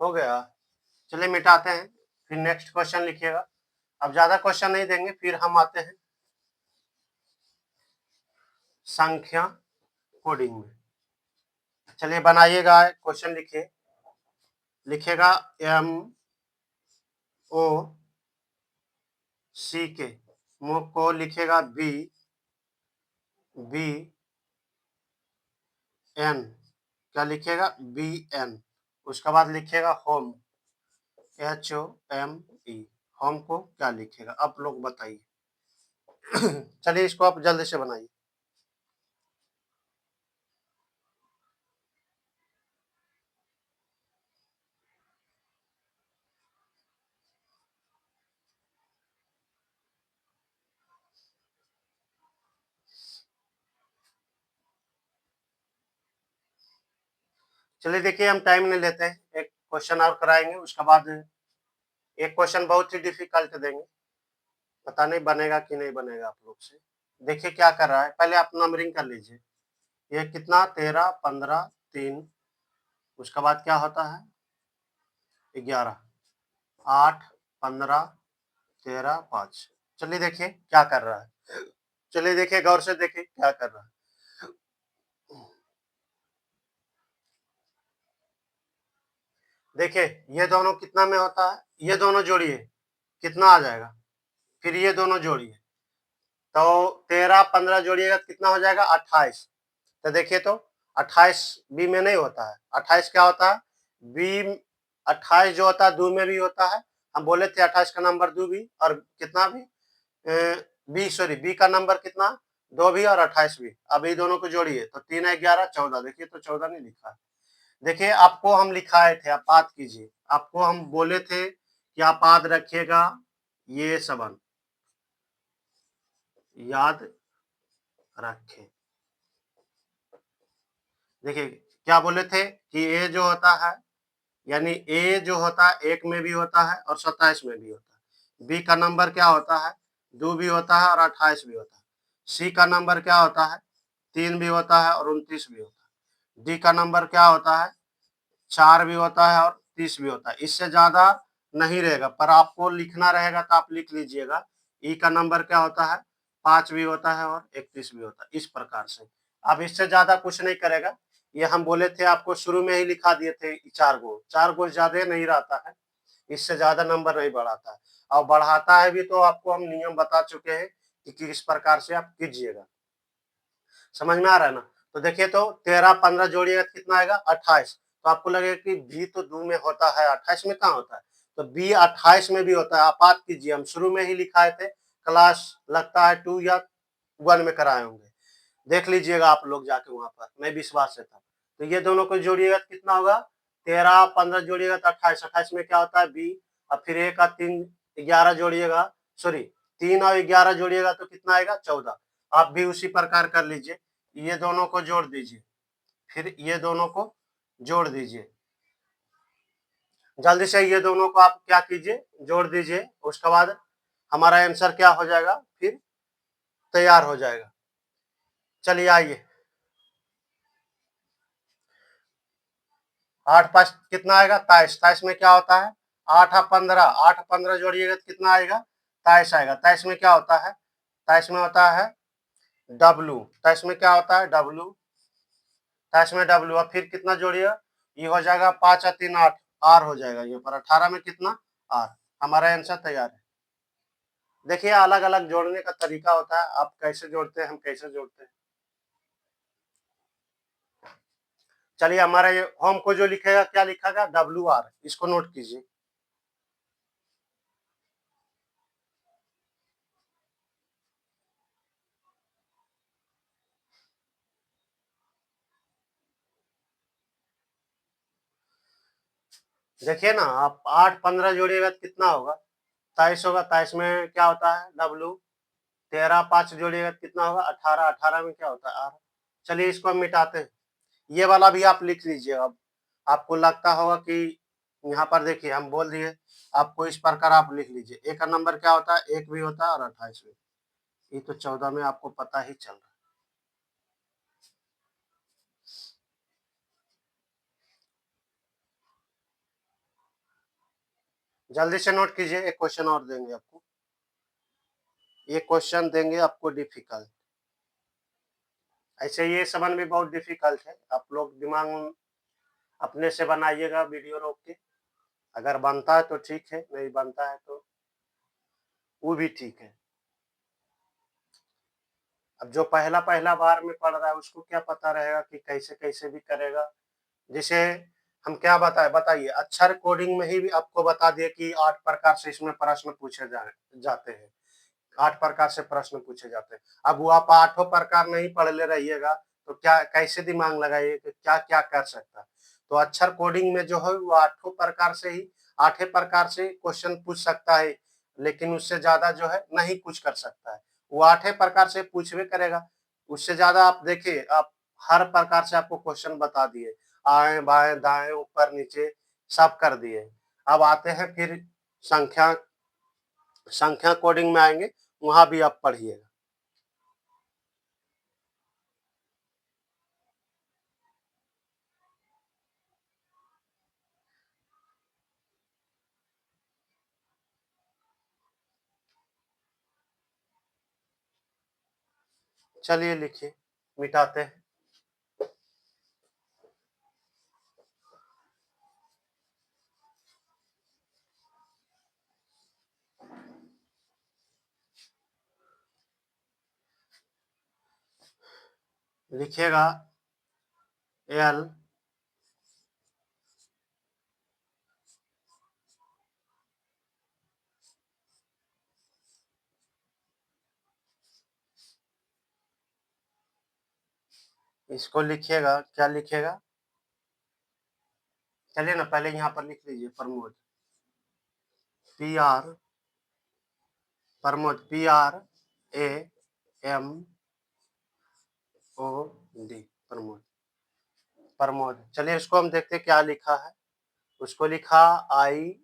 हो गया। चलिए मिटाते हैं, फिर नेक्स्ट क्वेश्चन लिखिएगा। अब ज्यादा क्वेश्चन नहीं देंगे, फिर हम आते हैं संख्या कोडिंग में। चलिए बनाइएगा, क्वेश्चन लिखिए। लिखेगा MOCK, मुख को लिखेगा BN। क्या लिखेगा? BN। उसके बाद लिखेगा होम, HOME। होम को क्या लिखेगा? आप लोग बताइए। चलिए इसको आप जल्दी से बनाइए। चलिए देखिए, हम टाइम नहीं लेते हैं, एक क्वेश्चन और कराएंगे, उसके बाद एक क्वेश्चन बहुत ही डिफिकल्ट देंगे, पता नहीं बनेगा कि नहीं बनेगा आप लोग से। देखिए क्या कर रहा है, पहले आप नंबरिंग कर लीजिए। ये कितना 13, 15, 3, उसके बाद क्या होता है 11, 8, 15, 13, 5। चलिए देखिए क्या कर रहा है। चलिए देखिए, गौर से देखिए क्या कर रहा है। देखिए ये दोनों कितना में होता है, ये दोनों जोड़िए कितना आ जाएगा, फिर ये दोनों जोड़िए तो 13, 15 जोड़िएगा तो कितना हो जाएगा 28। तो देखिए तो 28 बी में नहीं होता है, 28 क्या होता है बी, 28 जो होता है दो में भी होता है। हम बोले थे 28 का नंबर दो भी और कितना भी बी, सॉरी बी का नंबर कितना दो भी और 28 भी। अब ये दोनों को जोड़िए तो 3 है 11, 14। देखिए तो 14 नहीं लिखा है। देखिए आपको हम लिखाए थे, आप याद कीजिए, आपको हम बोले थे कि आप याद रखिएगा ये सबन, याद रखें। देखिए क्या बोले थे कि ए जो होता है, यानी ए जो होता है एक में भी होता है और 27 में भी होता है। बी का नंबर क्या होता है दो भी होता है और 28 भी होता है। सी का नंबर क्या होता है 3 भी होता है और 29 भी होता है। डी का नंबर क्या होता है 4 भी होता है और 30 भी होता है। इससे ज्यादा नहीं रहेगा, पर आपको लिखना रहेगा तो आप लिख लीजिएगा। ई का नंबर क्या होता है 5 भी होता है और 31 भी होता है, इस प्रकार से। अब इससे ज्यादा कुछ नहीं करेगा। ये हम बोले थे आपको शुरू में ही लिखा दिए थे 4 गो ज्यादा नहीं रहता है, इससे ज्यादा नंबर नहीं बढ़ाता है। और बढ़ाता है भी तो आपको हम नियम बता चुके हैं कि किस प्रकार से आप कीजिएगा। समझ में आ रहा है ना। तो देखिए तो 13, 15 जोड़िएगा तो कितना आएगा 28। तो आपको लगेगा कि बी तो दो में होता है, 28 में कहाँ होता है, तो बी 28 में भी होता है। आप बात कीजिए, हम शुरू में ही लिखाए थे, क्लास लगता है 2 या 1 में कराए होंगे, देख लीजिएगा आप लोग जाके वहां पर, मैं विश्वास से था। तो ये दोनों को जोड़िएगा तो कितना होगा 13, 15 जोड़िएगा तो 28। 28 में क्या होता है बी, और फिर एक का 3, 11 जोड़िएगा, सॉरी 3 और 11 जोड़िएगा तो कितना आएगा 14। आप भी उसी प्रकार कर लीजिए, ये दोनों को जोड़ दीजिए, फिर ये दोनों को जोड़ दीजिए। जल्दी से ये दोनों को आप क्या कीजिए जोड़ दीजिए, उसके बाद हमारा आंसर क्या हो जाएगा फिर तैयार हो जाएगा। चलिए आइए, 8 5 कितना आएगा 23। 23 में क्या होता है 8 और 15, 8 15 जोड़िएगा तो कितना आएगा 23 आएगा। 23 में क्या होता है 23 में होता है डब्लू। 23 में क्या होता है डब्लू, 23 में डब्लू। और फिर कितना जोड़िएगा, ये हो जाएगा 5 और 3 8, आर हो जाएगा ये पर। 18 में कितना आर। हमारा आंसर तैयार है। देखिए अलग अलग जोड़ने का तरीका होता है, आप कैसे जोड़ते हैं हम कैसे जोड़ते हैं। चलिए हमारा ये होम को जो लिखेगा क्या लिखेगा डब्लू आर, इसको नोट कीजिए। देखिए ना, आप 8 15 जोड़िएगा तो कितना होगा 23 होगा। 23 में क्या होता है डब्लू। 13 5 जोड़िएगा तो कितना होगा 18। 18 में क्या होता है आर। चलिए इसको हम मिटाते हैं, ये वाला भी आप लिख लीजिए। अब आपको लगता होगा कि यहाँ पर देखिए हम बोल दिए, आपको इस प्रकार आप लिख लीजिए। ए का नंबर क्या होता है एक भी होता है और 28 भी। ये तो 14 में आपको पता ही चल रहा है। जल्दी से नोट कीजिए, एक क्वेश्चन और देंगे आपको, ये क्वेश्चन देंगे आपको डिफिकल्ट। ऐसे ये समझ भी बहुत डिफिकल्ट है, आप लोग दिमाग अपने से बनाइएगा वीडियो रोक के। अगर बनता है तो ठीक है, नहीं बनता है तो वो भी ठीक है। अब जो पहला पहला बार में पढ़ रहा है उसको क्या पता रहेगा कि कैसे कैसे भी करेगा। जैसे हम क्या बताए बताइए, अक्षर कोडिंग में ही भी आपको बता दिए कि 8 प्रकार से इसमें प्रश्न पूछे जाते हैं। 8 प्रकार से प्रश्न पूछे जाते हैं। अब वो आप आठों प्रकार नहीं पढ़ ले रहिएगा तो क्या कैसे दिमाग लगाइए कि क्या क्या कर सकता है। तो अक्षर कोडिंग में जो है वो आठों प्रकार से ही, आठे प्रकार से क्वेश्चन पूछ सकता है, लेकिन उससे ज्यादा जो है नहीं कुछ कर सकता है। वो आठे प्रकार से पूछवे करेगा, उससे ज्यादा आप देखिए, आप हर प्रकार से आपको क्वेश्चन बता दिए। आए बाएं दाएं ऊपर नीचे सब कर दिए। अब आते हैं फिर संख्या संख्या कोडिंग में आएंगे, वहां भी आप पढ़िएगा। चलिए लिखिए, मिटाते हैं। लिखिएगा एल इसको लिखिएगा, क्या लिखिएगा? चलिए ना पहले यहाँ पर लिख लीजिए Pramod, P R Pramod, PRAMOD Pramod, Pramod. चलिए इसको हम देखते हैं क्या लिखा है। उसको लिखा आई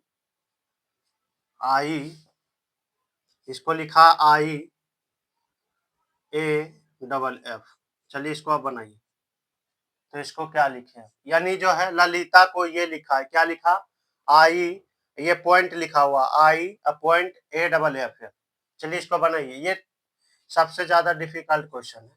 आई, इसको लिखा IAFF। चलिए इसको आप बनाइए। तो इसको क्या लिखे, यानी जो है ललिता को ये लिखा है, क्या लिखा? आई, ये पॉइंट लिखा हुआ IAFF। चलिए इसको बनाइए। ये सबसे ज्यादा डिफिकल्ट क्वेश्चन है।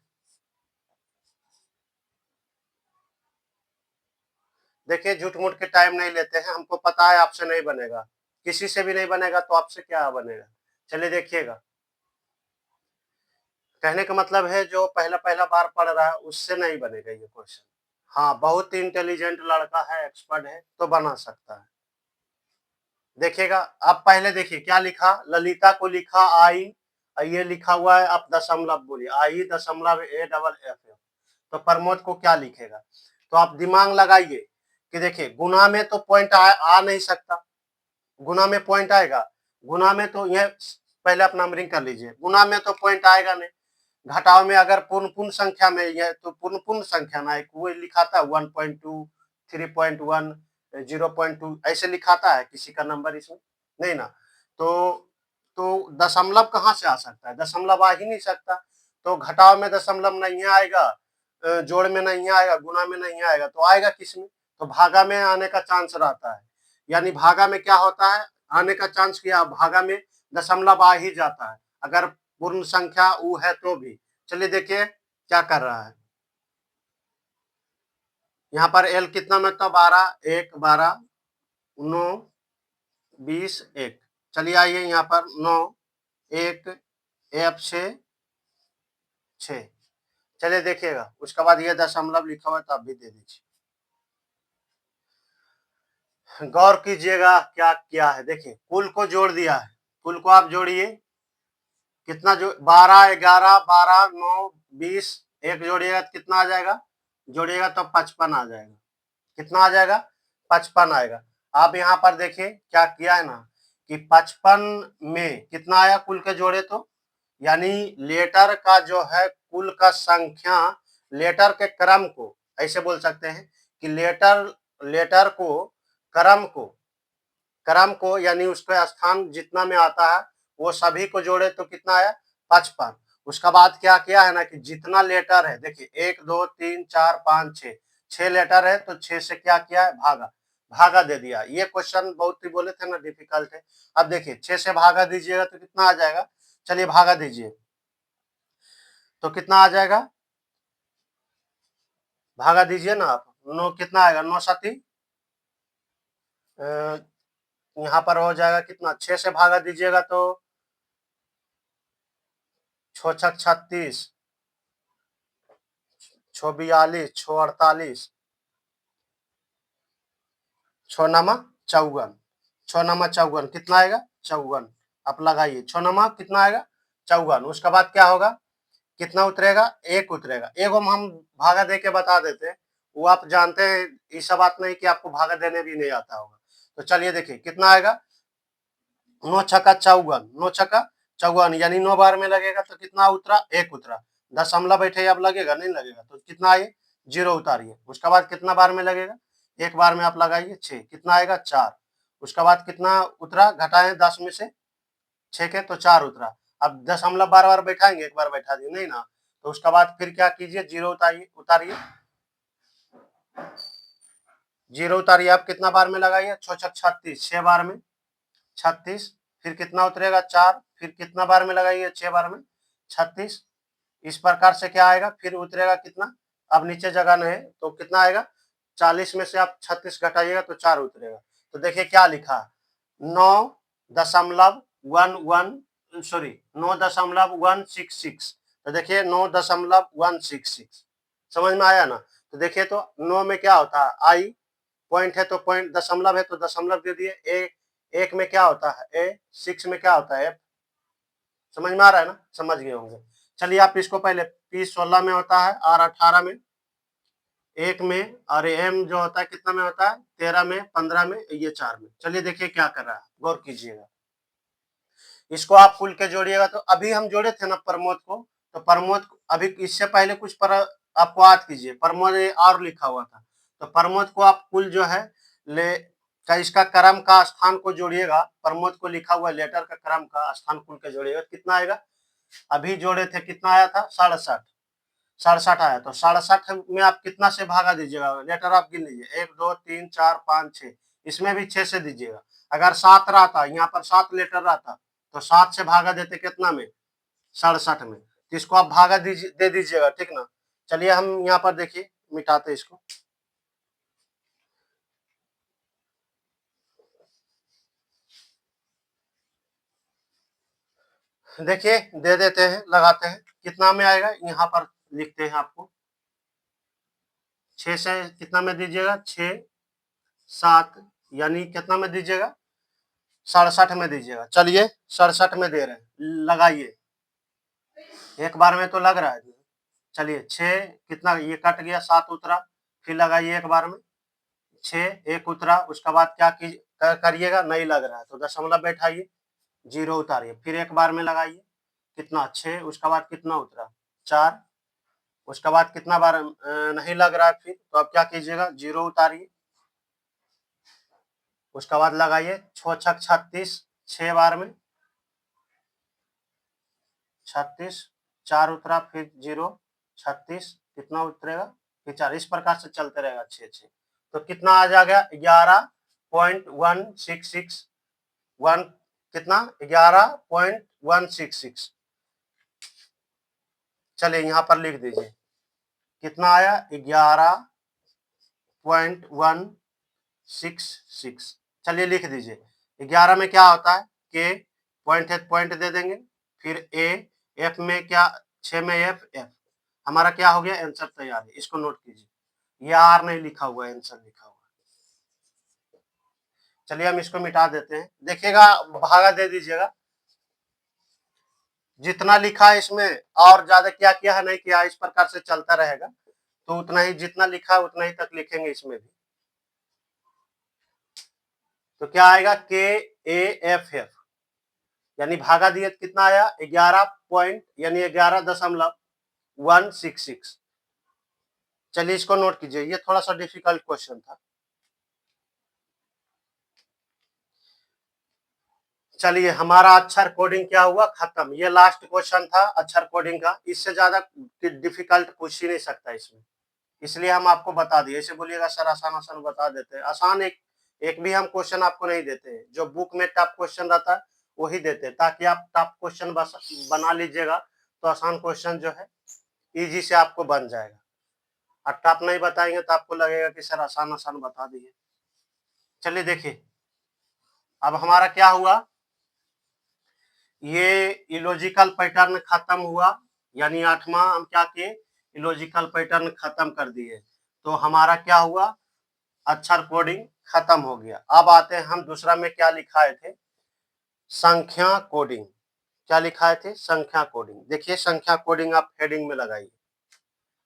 देखिए झूठ मूठ के टाइम नहीं लेते हैं, हमको पता है आपसे नहीं बनेगा, किसी से भी नहीं बनेगा तो आपसे क्या बनेगा। चलिए देखिएगा, कहने का मतलब है जो पहला पहला बार पढ़ रहा है उससे नहीं बनेगा ये क्वेश्चन। हाँ, बहुत ही इंटेलिजेंट लड़का है, एक्सपर्ट है तो बना सकता है। देखिएगा, अब पहले देखिए क्या लिखा, ललिता को लिखा आई, ये लिखा हुआ है, आप दशमलव बोलिए, IAFF। तो प्रमोद को क्या लिखेगा? तो आप दिमाग लगाइए कि देखिए गुना में तो पॉइंट आ नहीं सकता, गुना में पॉइंट आएगा? गुना में तो ये पहले आप नंबरिंग कर लीजिए, गुना में तो पॉइंट आएगा नहीं। घटाव में अगर पूर्ण संख्या में ये तो पूर्ण संख्या ना, वो लिखाता है 1.2, 3.1, 0.2 ऐसे लिखाता है किसी का नंबर इसमें? नहीं ना। तो दशमलव कहाँ से आ सकता है? दशमलव आ ही नहीं सकता। तो घटाव में दशमलव नहीं आएगा, जोड़ में नहीं आएगा, गुणा में नहीं आएगा, तो आएगा किसमें? तो भागा में आने का चांस रहता है। यानी भागा में क्या होता है, आने का चांस, क्या भागा में दशमलव आ ही जाता है अगर पूर्ण संख्या ऊ है तो भी। चलिए देखिए क्या कर रहा है। यहाँ पर एल कितना में था? 12, 1, 12, 9, 20, 1। चलिए आइए यहाँ पर 9, 1, F से 6। चलिए देखिएगा, उसके बाद ये दशमलव लिखा हुआ है तो आप भी दे दीजिए। गौर कीजिएगा क्या किया है, देखिए कुल को जोड़ दिया है, कुल को आप जोड़िए, कितना जो 12, 11, 12, 9, 20, एक जोड़िएगा तो कितना आ जाएगा? जोड़िएगा तो 55 आ जाएगा। कितना आ जाएगा? 55 आएगा। आप यहाँ पर देखिए क्या किया है ना कि 55 में कितना आया कुल के जोड़े तो, यानी लेटर का जो है कुल का संख्या, लेटर के क्रम को ऐसे बोल सकते हैं कि लेटर को क्रम को यानी उसका स्थान जितना में आता है वो सभी को जोड़े तो कितना आया? 55। उसका बाद क्या किया है ना कि जितना लेटर है, देखिए 1, 2, 3, 4, 5, 6, 6 लेटर है तो 6 से क्या किया है? भागा, भागा दे दिया। ये क्वेश्चन बहुत ही बोले थे ना डिफिकल्ट है। अब देखिए 6 से भागा दीजिएगा तो कितना आ जाएगा? चलिए भागा दीजिए तो कितना आ जाएगा? भागा दीजिए ना आप। 9 कितना आएगा? 9 साथी, यहाँ पर हो जाएगा कितना? 6 से भागा दीजिएगा तो 6 छक 36, 6 42, 6 48, 6 नमा 54, 6 नमा 54 कितना आएगा? 54। आप लगाइए 6 नमा कितना आएगा? 54। उसके बाद क्या होगा? कितना उतरेगा? 1 उतरेगा। एक हम भागा दे के बता देते हैं, वो आप जानते हैं, ऐसा बात नहीं कि आपको भागा देने भी नहीं आता होगा। तो चलिए देखिए कितना आएगा? 9 छक्का 54, 9 छक्का 54, यानी 9 बार में लगेगा तो कितना उतरा? 1 उतरा। दशमलव बैठे अब लगेगा नहीं लगेगा तो कितना आए? जीरो उतारिए। उसके बाद कितना बार में लगेगा, एक बार में आप लगाइए 6, कितना आएगा 4। उसके बाद कितना उतरा, घटाएं 10 में से 6 के तो 4 उतरा। अब दशमलव बार बार बैठाएंगे, एक बार बैठा दिए नहीं ना, तो उसके बाद फिर क्या कीजिए, जीरो उतारिए। जीरो उतारिए, आप कितना बार में लगाइए, 6 छक 36, 6 बार में 36, फिर कितना उतरेगा 4, फिर कितना बार में लगाइए 6 बार में 36। इस प्रकार से क्या आएगा, फिर उतरेगा कितना, अब नीचे जगह नहीं है तो कितना आएगा, 40 में से आप 36 घटाइएगा तो 4 उतरेगा। तो देखिए क्या लिखा, 9.166, तो देखिए 9.166, समझ में आया ना। तो देखिए तो 9 में क्या होता है, आई पॉइंट है तो पॉइंट, दशमलव है तो दशमलव दे दिए, एक में क्या होता है ए, 6 में क्या होता है एफ, समझ में आ रहा है ना, समझ गए होंगे। चलिए आप इसको पहले, पी 16 में होता है, आर 18 में, एक में, और एम जो होता है कितना में होता है, 13 में, 15 में, ये 4 में। चलिए देखिए क्या कर रहा है, गौर कीजिएगा। इसको आप कुल के जोड़िएगा, तो अभी हम जोड़े थे ना प्रमोद को, तो प्रमोद अभी इससे पहले कुछ पर आपको याद कीजिए, प्रमोद और लिखा हुआ था, तो प्रमोद को आप कुल जो है ले का इसका क्रम का स्थान को जोड़िएगा, प्रमोद को लिखा हुआ लेटर का क्रम का स्थान कुल के जोड़िएगा, कितना आएगा, अभी जोड़े थे कितना आया था 67, 67 आया, तो 67 में आप कितना से भागा दीजिएगा, लेटर आप गिन लीजिए, 1 2 3 4 5 6, इसमें भी 6 से दीजिएगा। अगर 7 रहता, यहाँ पर 7 लेटर रहता तो 7 से भागा देते कितना में, 67 में, तो इसको आप भागा दे दीजिएगा, ठीक ना। चलिए हम यहाँ पर देखिए मिटाते इसको, देखिए दे देते हैं, लगाते हैं, कितना में आएगा, यहाँ पर लिखते हैं आपको, 6 से कितना में दीजिएगा, 6 7, यानी कितना में दीजिएगा, 67 में दीजिएगा। चलिए 67 में दे रहे हैं, लगाइए, एक बार में तो लग रहा है। चलिए 6 कितना, ये कट गया, 7 उतरा, फिर लगाइए एक बार में, 6 एक उतरा, उसके बाद क्या करिएगा, नहीं लग रहा है तो दशमलव बैठाइए, जीरो उतारिए, फिर एक बार में लगाइए, कितना 6, उसके बाद कितना उतरा 4, उसके बाद कितना बार नहीं लग रहा है, फिर तो अब क्या कीजिएगा, जीरो उतारिए, उसके बाद लगाइए, 6 छक 36, 6 बार में 36, 4 उतरा, फिर जीरो, 36 कितना उतरेगा, फिर 4, इस प्रकार से चलते रहेगा 6 तो कितना आ जाएगा, 11.166, वन कितना 11.166। चलिए यहाँ पर लिख दीजिए, कितना आया, 11.166। चलिए लिख दीजिए, 11 में क्या होता है, के पॉइंट है पॉइंट दे देंगे, फिर ए, एफ में क्या, 6 में एफ, हमारा क्या हो गया, आंसर तैयार है, इसको नोट कीजिए, ये आर नहीं लिखा हुआ है, आंसर लिखा हुआ है। चलिए हम इसको मिटा देते हैं, देखिएगा भागा दे दीजिएगा, जितना लिखा है इसमें और ज्यादा क्या किया है नहीं किया, इस प्रकार से चलता रहेगा, तो उतना ही जितना लिखा है उतना ही तक लिखेंगे इसमें भी। तो क्या आएगा, के ए एफ एफ, यानी भागा दिए कितना आया, 11 पॉइंट, यानी 11.166। चलिए इसको नोट कीजिए, ये थोड़ा सा डिफिकल्ट क्वेश्चन था। चलिए हमारा अक्षर कोडिंग क्या हुआ, खत्म, ये लास्ट क्वेश्चन था अक्षर कोडिंग का, इससे ज्यादा डिफिकल्ट पूछ ही नहीं सकता इसमें, इसलिए हम आपको बता दिए, ऐसे बोलिएगा सर आसान आसान बता देते हैं, आसान एक भी हम क्वेश्चन आपको नहीं देते हैं, जो बुक में टफ क्वेश्चन रहता है वही देते हैं, ताकि आप टफ क्वेश्चन बना लीजिएगा, तो आसान क्वेश्चन जो है इजी से आपको बन जाएगा, और टफ नहीं बताएंगे तो आपको लगेगा कि सर आसान आसान बता दिए। चलिए देखिए, अब हमारा क्या हुआ, ये इलॉजिकल पैटर्न खत्म हुआ, यानी 8वां हम क्या किए, इलॉजिकल पैटर्न खत्म कर दिए, तो हमारा क्या हुआ, अक्षर कोडिंग खत्म हो गया। अब आते हैं हम दूसरा में क्या लिखाए थे, संख्या कोडिंग, क्या लिखाए थे, संख्या कोडिंग। देखिए संख्या कोडिंग आप हेडिंग में लगाइए,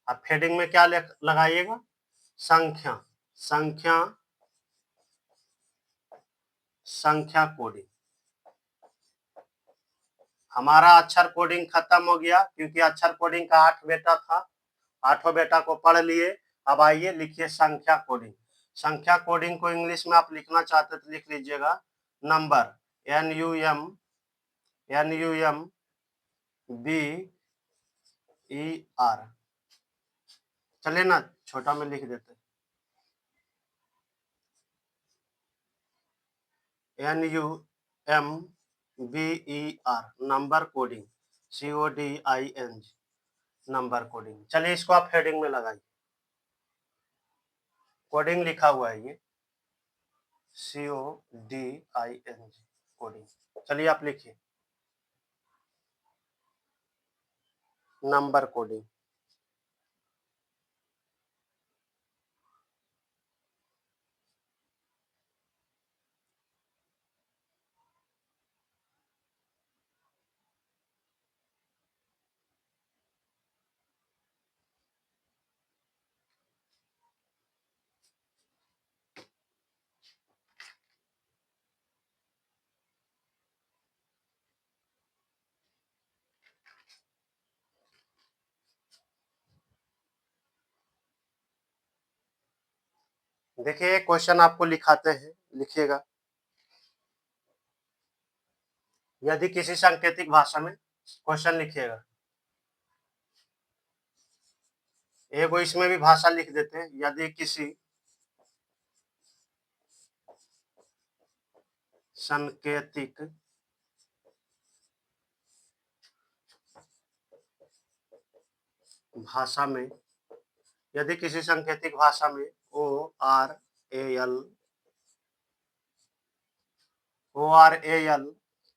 आप हेडिंग में क्या लगाइएगा, संख्या, संख्या, संख्या कोडिंग। हमारा अक्षर कोडिंग खत्म हो गया, क्योंकि अक्षर कोडिंग का 8 बेटा था, 8 बेटा को पढ़ लिए, अब आइए लिखिए संख्या कोडिंग। संख्या कोडिंग को इंग्लिश में आप लिखना चाहते तो लिख लीजिएगा नंबर, NUMBER। चलिए ना छोटा में लिख देते, NUMBER, number coding, CODING, number coding. चलिए इसको आप हेडिंग में लगाइए, कोडिंग लिखा हुआ है ये, CODING, कोडिंग। चलिए आप लिखिए नंबर कोडिंग। देखिए क्वेश्चन आपको लिखाते हैं, लिखिएगा। यदि किसी सांकेतिक भाषा में, क्वेश्चन लिखिएगा। एगो इसमें भी भाषा लिख देते हैं, यदि किसी सांकेतिक भाषा में, यदि किसी सांकेतिक भाषा में ORAL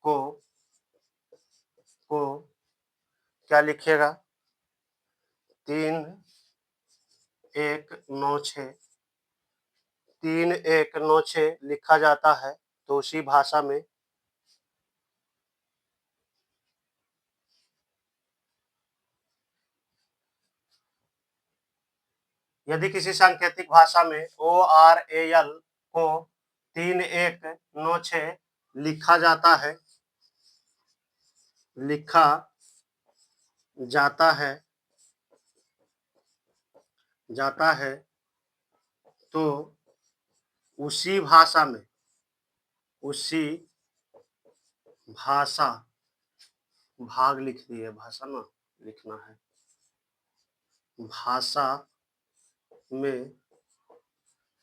को क्या लिखिएगा, 3196 लिखा जाता है, तो उसी भाषा में यदि किसी सांकेतिक भाषा में ORAL को 3196 लिखा जाता है तो उसी भाषा भाग लिख दिए, भाषा ना लिखना है,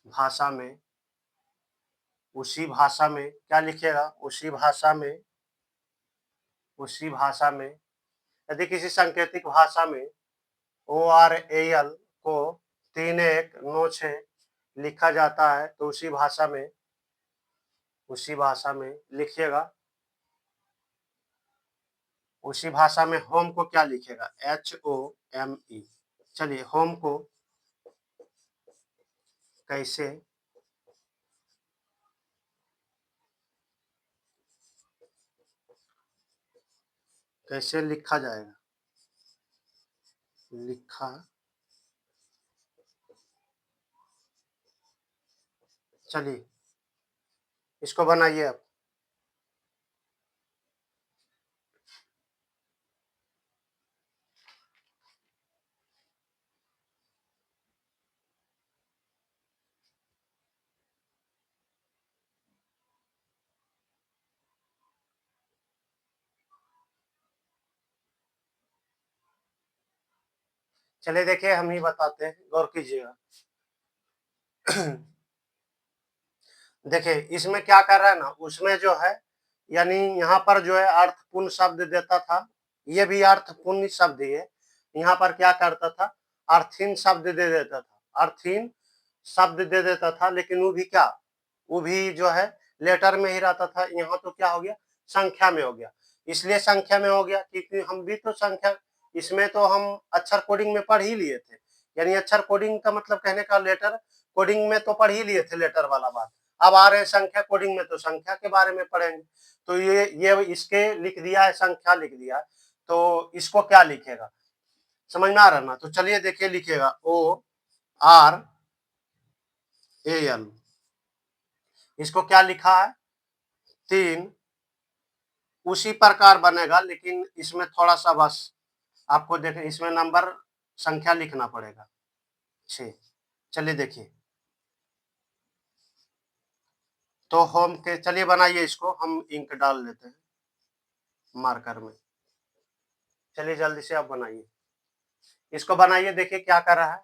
भाषा में उसी भाषा में क्या लिखिएगा, उसी भाषा में यदि किसी सांकेतिक भाषा में ORAL को 3196 लिखा जाता है, तो उसी भाषा में लिखिएगा। उसी भाषा में होम को क्या लिखेगा, HOME। चलिए होम को कैसे लिखा जाएगा, चलिए इसको बनाइए आप। चलिए देखिए हम ही बताते हैं, गौर कीजिएगा। देखिए इसमें क्या कर रहा है ना, उसमें जो है यानी यहाँ पर जो है अर्थपूर्ण शब्द देता था, ये भी अर्थपूर्ण शब्द है। यहाँ पर क्या करता था, अर्थहीन शब्द दे देता था, लेकिन वो भी जो है लेटर में ही रहता था। यहाँ तो क्या हो गया, संख्या में हो गया। इसलिए संख्या में हो गया क्योंकि हम भी तो संख्या, इसमें तो हम अक्षर कोडिंग में पढ़ ही लिए थे, यानी अक्षर कोडिंग का मतलब कहने का लेटर कोडिंग में तो पढ़ ही लिए थे, लेटर वाला बात। अब आ रहे हैं संख्या कोडिंग में, तो संख्या के बारे में पढ़ेंगे। तो ये इसके लिख दिया है, संख्या लिख दिया है, तो इसको क्या लिखेगा, समझ में आ रहा ना। तो चलिए देखिए लिखिएगा ORAL, इसको क्या लिखा है 3, उसी प्रकार बनेगा, लेकिन इसमें थोड़ा सा बस आपको देखें, इसमें नंबर संख्या लिखना पड़ेगा 6। चलिए देखिए, तो होम के चलिए बनाइए इसको, हम इंक डाल लेते हैं मार्कर में। चलिए जल्दी से आप बनाइए। इसको बनाइए, देखिए क्या कर रहा है।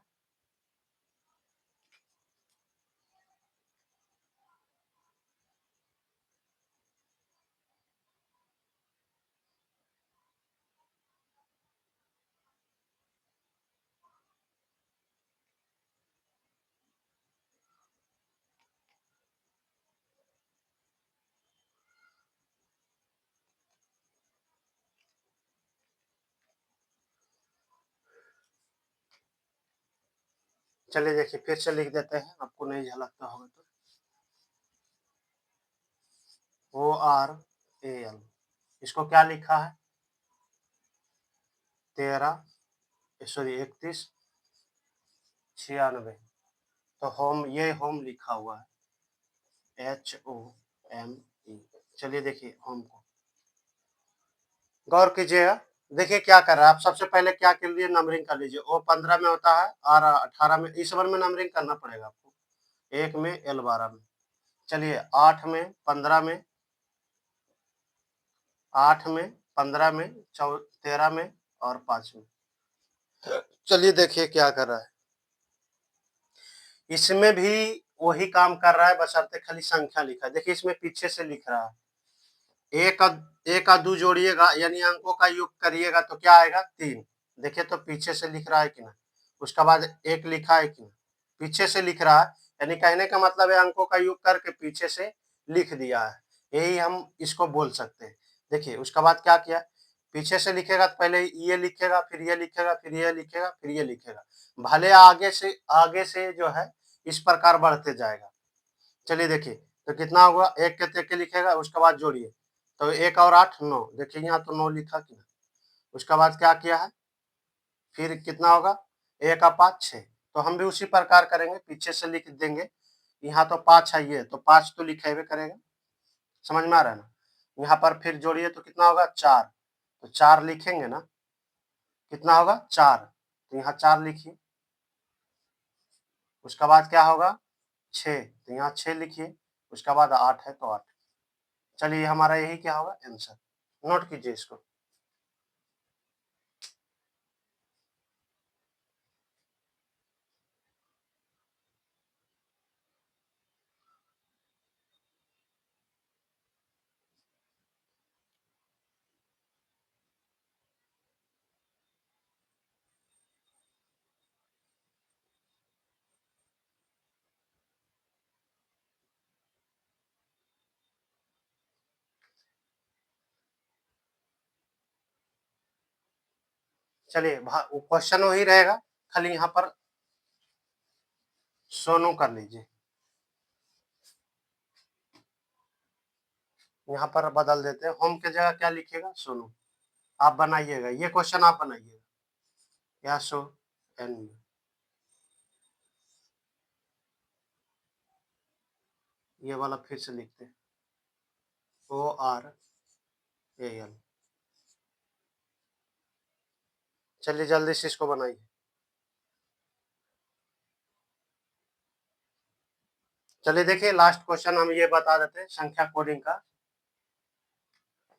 चलिए देखिए, फिर से लिख देते हैं, आपको नहीं झलकता होगा तो। ORAL, इसको क्या लिखा है? 3196। तो होम, ये होम लिखा हुआ है, HOME। चलिए देखिए होम को, गौर कीजिएगा। देखिए क्या कर रहा है। आप सबसे पहले क्या कर लीजिए, नंबरिंग कर लीजिए। O 15 में होता है और 18 में, इस बार में नंबरिंग करना पड़ेगा आपको। 1 में, L 12 में। चलिए 8 में, 15 में, 8 में, 15 में, 13 में और 5 में। चलिए देखिए क्या कर रहा है। इसमें भी वही काम कर रहा है, बशर्ते खाली संख्या लिखा है। देखिए इसमें पीछे से लिख रहा है, एक का दो जोड़िएगा यानी अंकों का योग करिएगा तो क्या आएगा? 3। देखिए तो पीछे से लिख रहा है कि ना। उसके बाद एक लिखा है कि ना, पीछे से लिख रहा है, यानी कहने का मतलब है अंकों का योग करके पीछे से लिख दिया है। यही हम इसको बोल सकते हैं। देखिए उसके बाद क्या किया, पीछे से लिखेगा तो पहले ये लिखेगा, फिर ये लिखेगा, फिर ये लिखेगा, फिर ये लिखेगा। भले आगे से जो है इस प्रकार बढ़ते जाएगा। चलिए देखिए, तो कितना होगा, एक के तेके लिखेगा, उसके बाद जोड़िए। तो 1 और 8 9, देखिए यहाँ तो 9 लिखा कि ना। उसके बाद क्या किया है, फिर कितना होगा, 1 का 5 6। तो हम भी उसी प्रकार करेंगे, पीछे से लिख देंगे। यहाँ तो 5 है, ये तो 5 तो लिखेबे करेगा। समझ में आ रहा है ना। यहाँ पर फिर जोड़िए तो कितना होगा, 4। तो 4 लिखेंगे ना, कितना होगा 4। तो यहाँ 4 लिखिए। उसके बाद क्या होगा, 6। तो यहाँ 6 लिखिए। उसके बाद 8 है तो 8। चलिए हमारा यही क्या होगा, आंसर। नोट कीजिए इसको। चलिए क्वेश्चन वही रहेगा, खाली यहाँ पर सोनू कर लीजिए। यहाँ पर बदल देते हैं, होम की जगह क्या लिखिएगा, सोनू। आप बनाइएगा, ये क्वेश्चन आप बनाइएगा, या सो एन। ये वाला फिर से लिखते हैं, ORAL। चलिए जल्दी से इसको बनाइए। चलिए देखिए, लास्ट क्वेश्चन हम ये बता देते हैं संख्या कोडिंग का।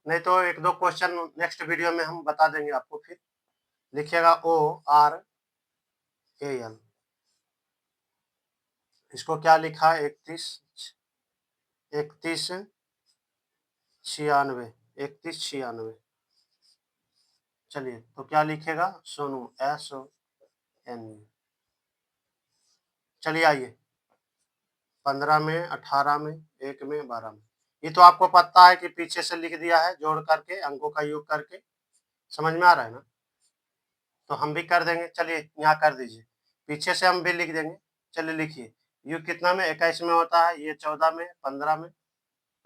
नहीं तो एक दो क्वेश्चन नेक्स्ट वीडियो में हम बता देंगे आपको। फिर लिखिएगा ORAL। इसको क्या लिखा है, 3196। 3196। चलिए तो क्या लिखेगा, सोनू, SONU। चलिए आइए, 15 में, 18 में, 1 में, 12 में। ये तो आपको पता है कि पीछे से लिख दिया है, जोड़ करके अंकों का योग करके। समझ में आ रहा है ना। तो हम भी कर देंगे, चलिए यहाँ कर दीजिए, पीछे से हम भी लिख देंगे। चलिए लिखिए, यू कितना में, 21 में होता है, ये 14 में, 15 में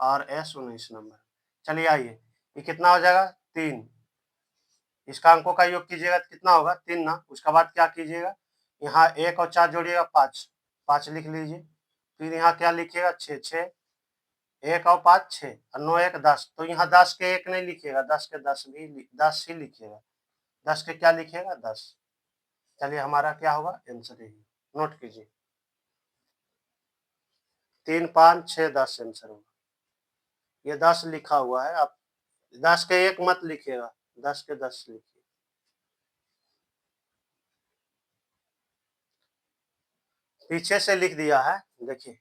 और S 19 नंबर। चलिए आइए, ये कितना हो जाएगा, 3। इसका अंकों का योग कीजिएगा तो कितना होगा, 3 ना। उसके बाद क्या कीजिएगा, यहाँ 1 और 4 जोड़िएगा, 5। 5 लिख लीजिए। फिर यहाँ क्या लिखिएगा, 6 6। 1 और 5 6 और 9 1 10। तो यहाँ 10 के 1 नहीं लिखिएगा, 10 के 10 भी 10 ही लिखिएगा। 10 के क्या लिखिएगा, 10। चलिए हमारा क्या होगा, आंसर यही। नोट कीजिए। 3, 5, 6, 10 आंसर होगा। ये 10 लिखा हुआ है, आप 10 के 1 मत लिखिएगा, 10 के 10 लिखिए। पीछे से लिख दिया है, देखिए।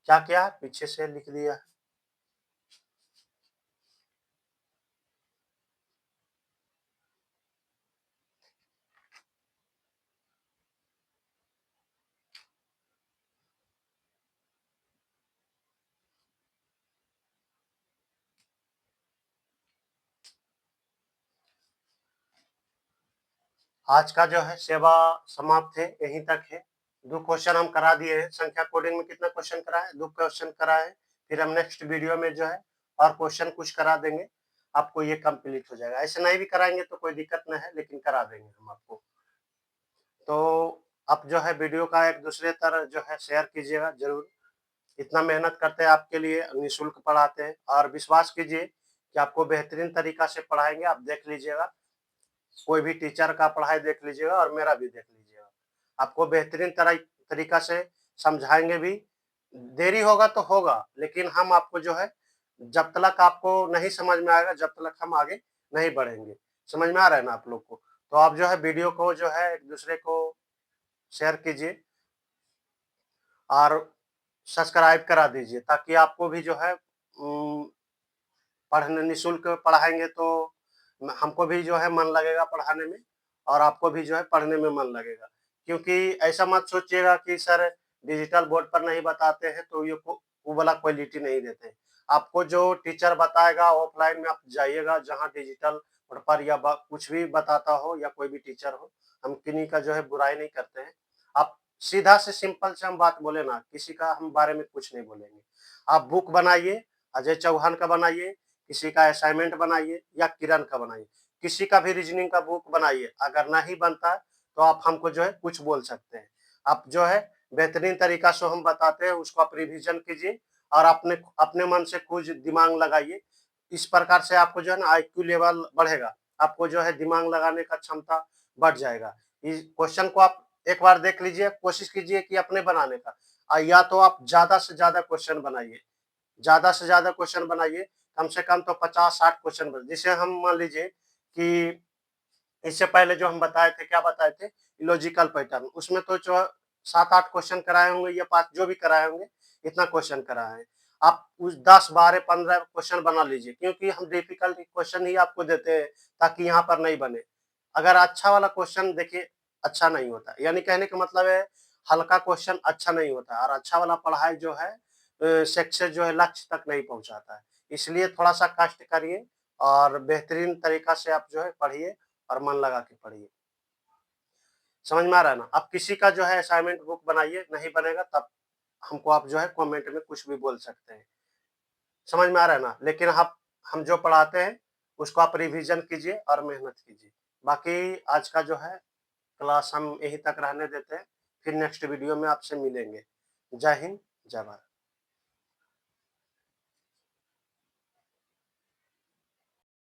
क्या किया है? पीछे से लिख दिया है। आज का जो है सेवा समाप्त है, यहीं तक है। 2 क्वेश्चन हम करा दिए हैं। संख्या कोडिंग में कितना क्वेश्चन कराए? 2 क्वेश्चन कराए हैं। फिर हम नेक्स्ट वीडियो में जो है और क्वेश्चन कुछ करा देंगे, आपको ये कंप्लीट हो जाएगा। ऐसे नहीं भी कराएँगे तो कोई दिक्कत नहीं है, लेकिन करा देंगे हम आपको। तो आप जो है वीडियो का एक दूसरे तरह जो है शेयर कीजिएगा ज़रूर। इतना मेहनत करते हैं आपके लिए, निःशुल्क पढ़ाते हैं और विश्वास कीजिए कि आपको बेहतरीन तरीका से पढ़ाएँगे। आप देख लीजिएगा, कोई भी टीचर का पढ़ाई देख लीजिएगा और मेरा भी देख लीजिएगा। आपको बेहतरीन तरीका से समझाएँगे भी। देरी होगा तो होगा, लेकिन हम आपको जो है जब तक आपको नहीं समझ में आएगा, जब तक हम आगे नहीं बढ़ेंगे। समझ में आ रहा है ना आप लोग को? तो आप जो है वीडियो को जो है एक-दूसरे को शेयर कीजिए और सब्सक्राइब करा दीजिए, ताकि आपको भी जो है पढ़ने निःशुल्क पढ़ाएँगे तो हमको भी जो है मन लगेगा पढ़ाने में और आपको भी जो है पढ़ने में मन लगेगा। क्योंकि ऐसा मत सोचिएगा कि सर डिजिटल बोर्ड पर नहीं बताते हैं तो ये को वो वाला क्वालिटी नहीं देते हैं। आपको जो टीचर बताएगा ऑफ़लाइन में आप जाइएगा, जहाँ डिजिटल बोर्ड पर या ब कुछ भी बताता हो या कोई भी टीचर हो, हम किन्हीं का जो है बुराई नहीं करते हैं। आप सीधा से सिंपल से हम बात बोले ना, किसी का हम बारे में कुछ नहीं बोलेंगे। आप बुक बनाइए, अजय चौहान का बनाइए, किसी का असाइनमेंट बनाइए या किरण का बनाइए, किसी का भी रीजनिंग का बुक बनाइए। अगर नहीं बनता है तो आप हमको जो है कुछ बोल सकते हैं। आप जो है बेहतरीन तरीका से हम बताते हैं, उसको आप रिवीजन कीजिए और अपने अपने मन से कुछ दिमाग लगाइए। इस प्रकार से आपको जो है ना आईक्यू लेवल बढ़ेगा, आपको जो है दिमाग लगाने का क्षमता बढ़ जाएगा। इस क्वेश्चन को आप एक बार देख लीजिए, कोशिश कीजिए कि अपने बनाने का या तो आप ज़्यादा से ज़्यादा क्वेश्चन बनाइए। ज़्यादा से ज़्यादा क्वेश्चन बनाइए, कम से कम तो 50-60 क्वेश्चन बन, जिसे हम मान लीजिए कि इससे पहले जो हम बताए थे, क्या बताए थे? लॉजिकल पैटर्न, उसमें तो जो 7-8 क्वेश्चन कराए होंगे या 5 जो भी कराए होंगे, इतना क्वेश्चन कराए हैं। आप उस 10, 12, 15 क्वेश्चन बना लीजिए, क्योंकि हम डिफिकल्ट क्वेश्चन ही आपको देते हैं, ताकि यहाँ पर नहीं बने। अगर अच्छा वाला क्वेश्चन देखिए, अच्छा नहीं होता, यानी कहने का मतलब है हल्का क्वेश्चन अच्छा नहीं होता और अच्छा वाला पढ़ाई जो है सक्सेस जो है लक्ष्य तक नहीं पहुँचाता है। इसलिए थोड़ा-सा कष्ट करिए और बेहतरीन तरीका से आप जो है पढ़िए और मन लगा के पढ़िए। समझ में आ रहा है ना? आप किसी का जो है असाइनमेंट बुक बनाइए, नहीं बनेगा तब हमको आप जो है कमेंट में कुछ भी बोल सकते हैं। समझ में आ रहा है ना? लेकिन आप हम जो पढ़ाते हैं, उसको आप रिवीज़न कीजिए और मेहनत कीजिए। बाकी आज का जो है क्लास हम यहीं तक रहने देते हैं, फिर नेक्स्ट वीडियो में आपसे मिलेंगे। जय हिंद, जय भारत।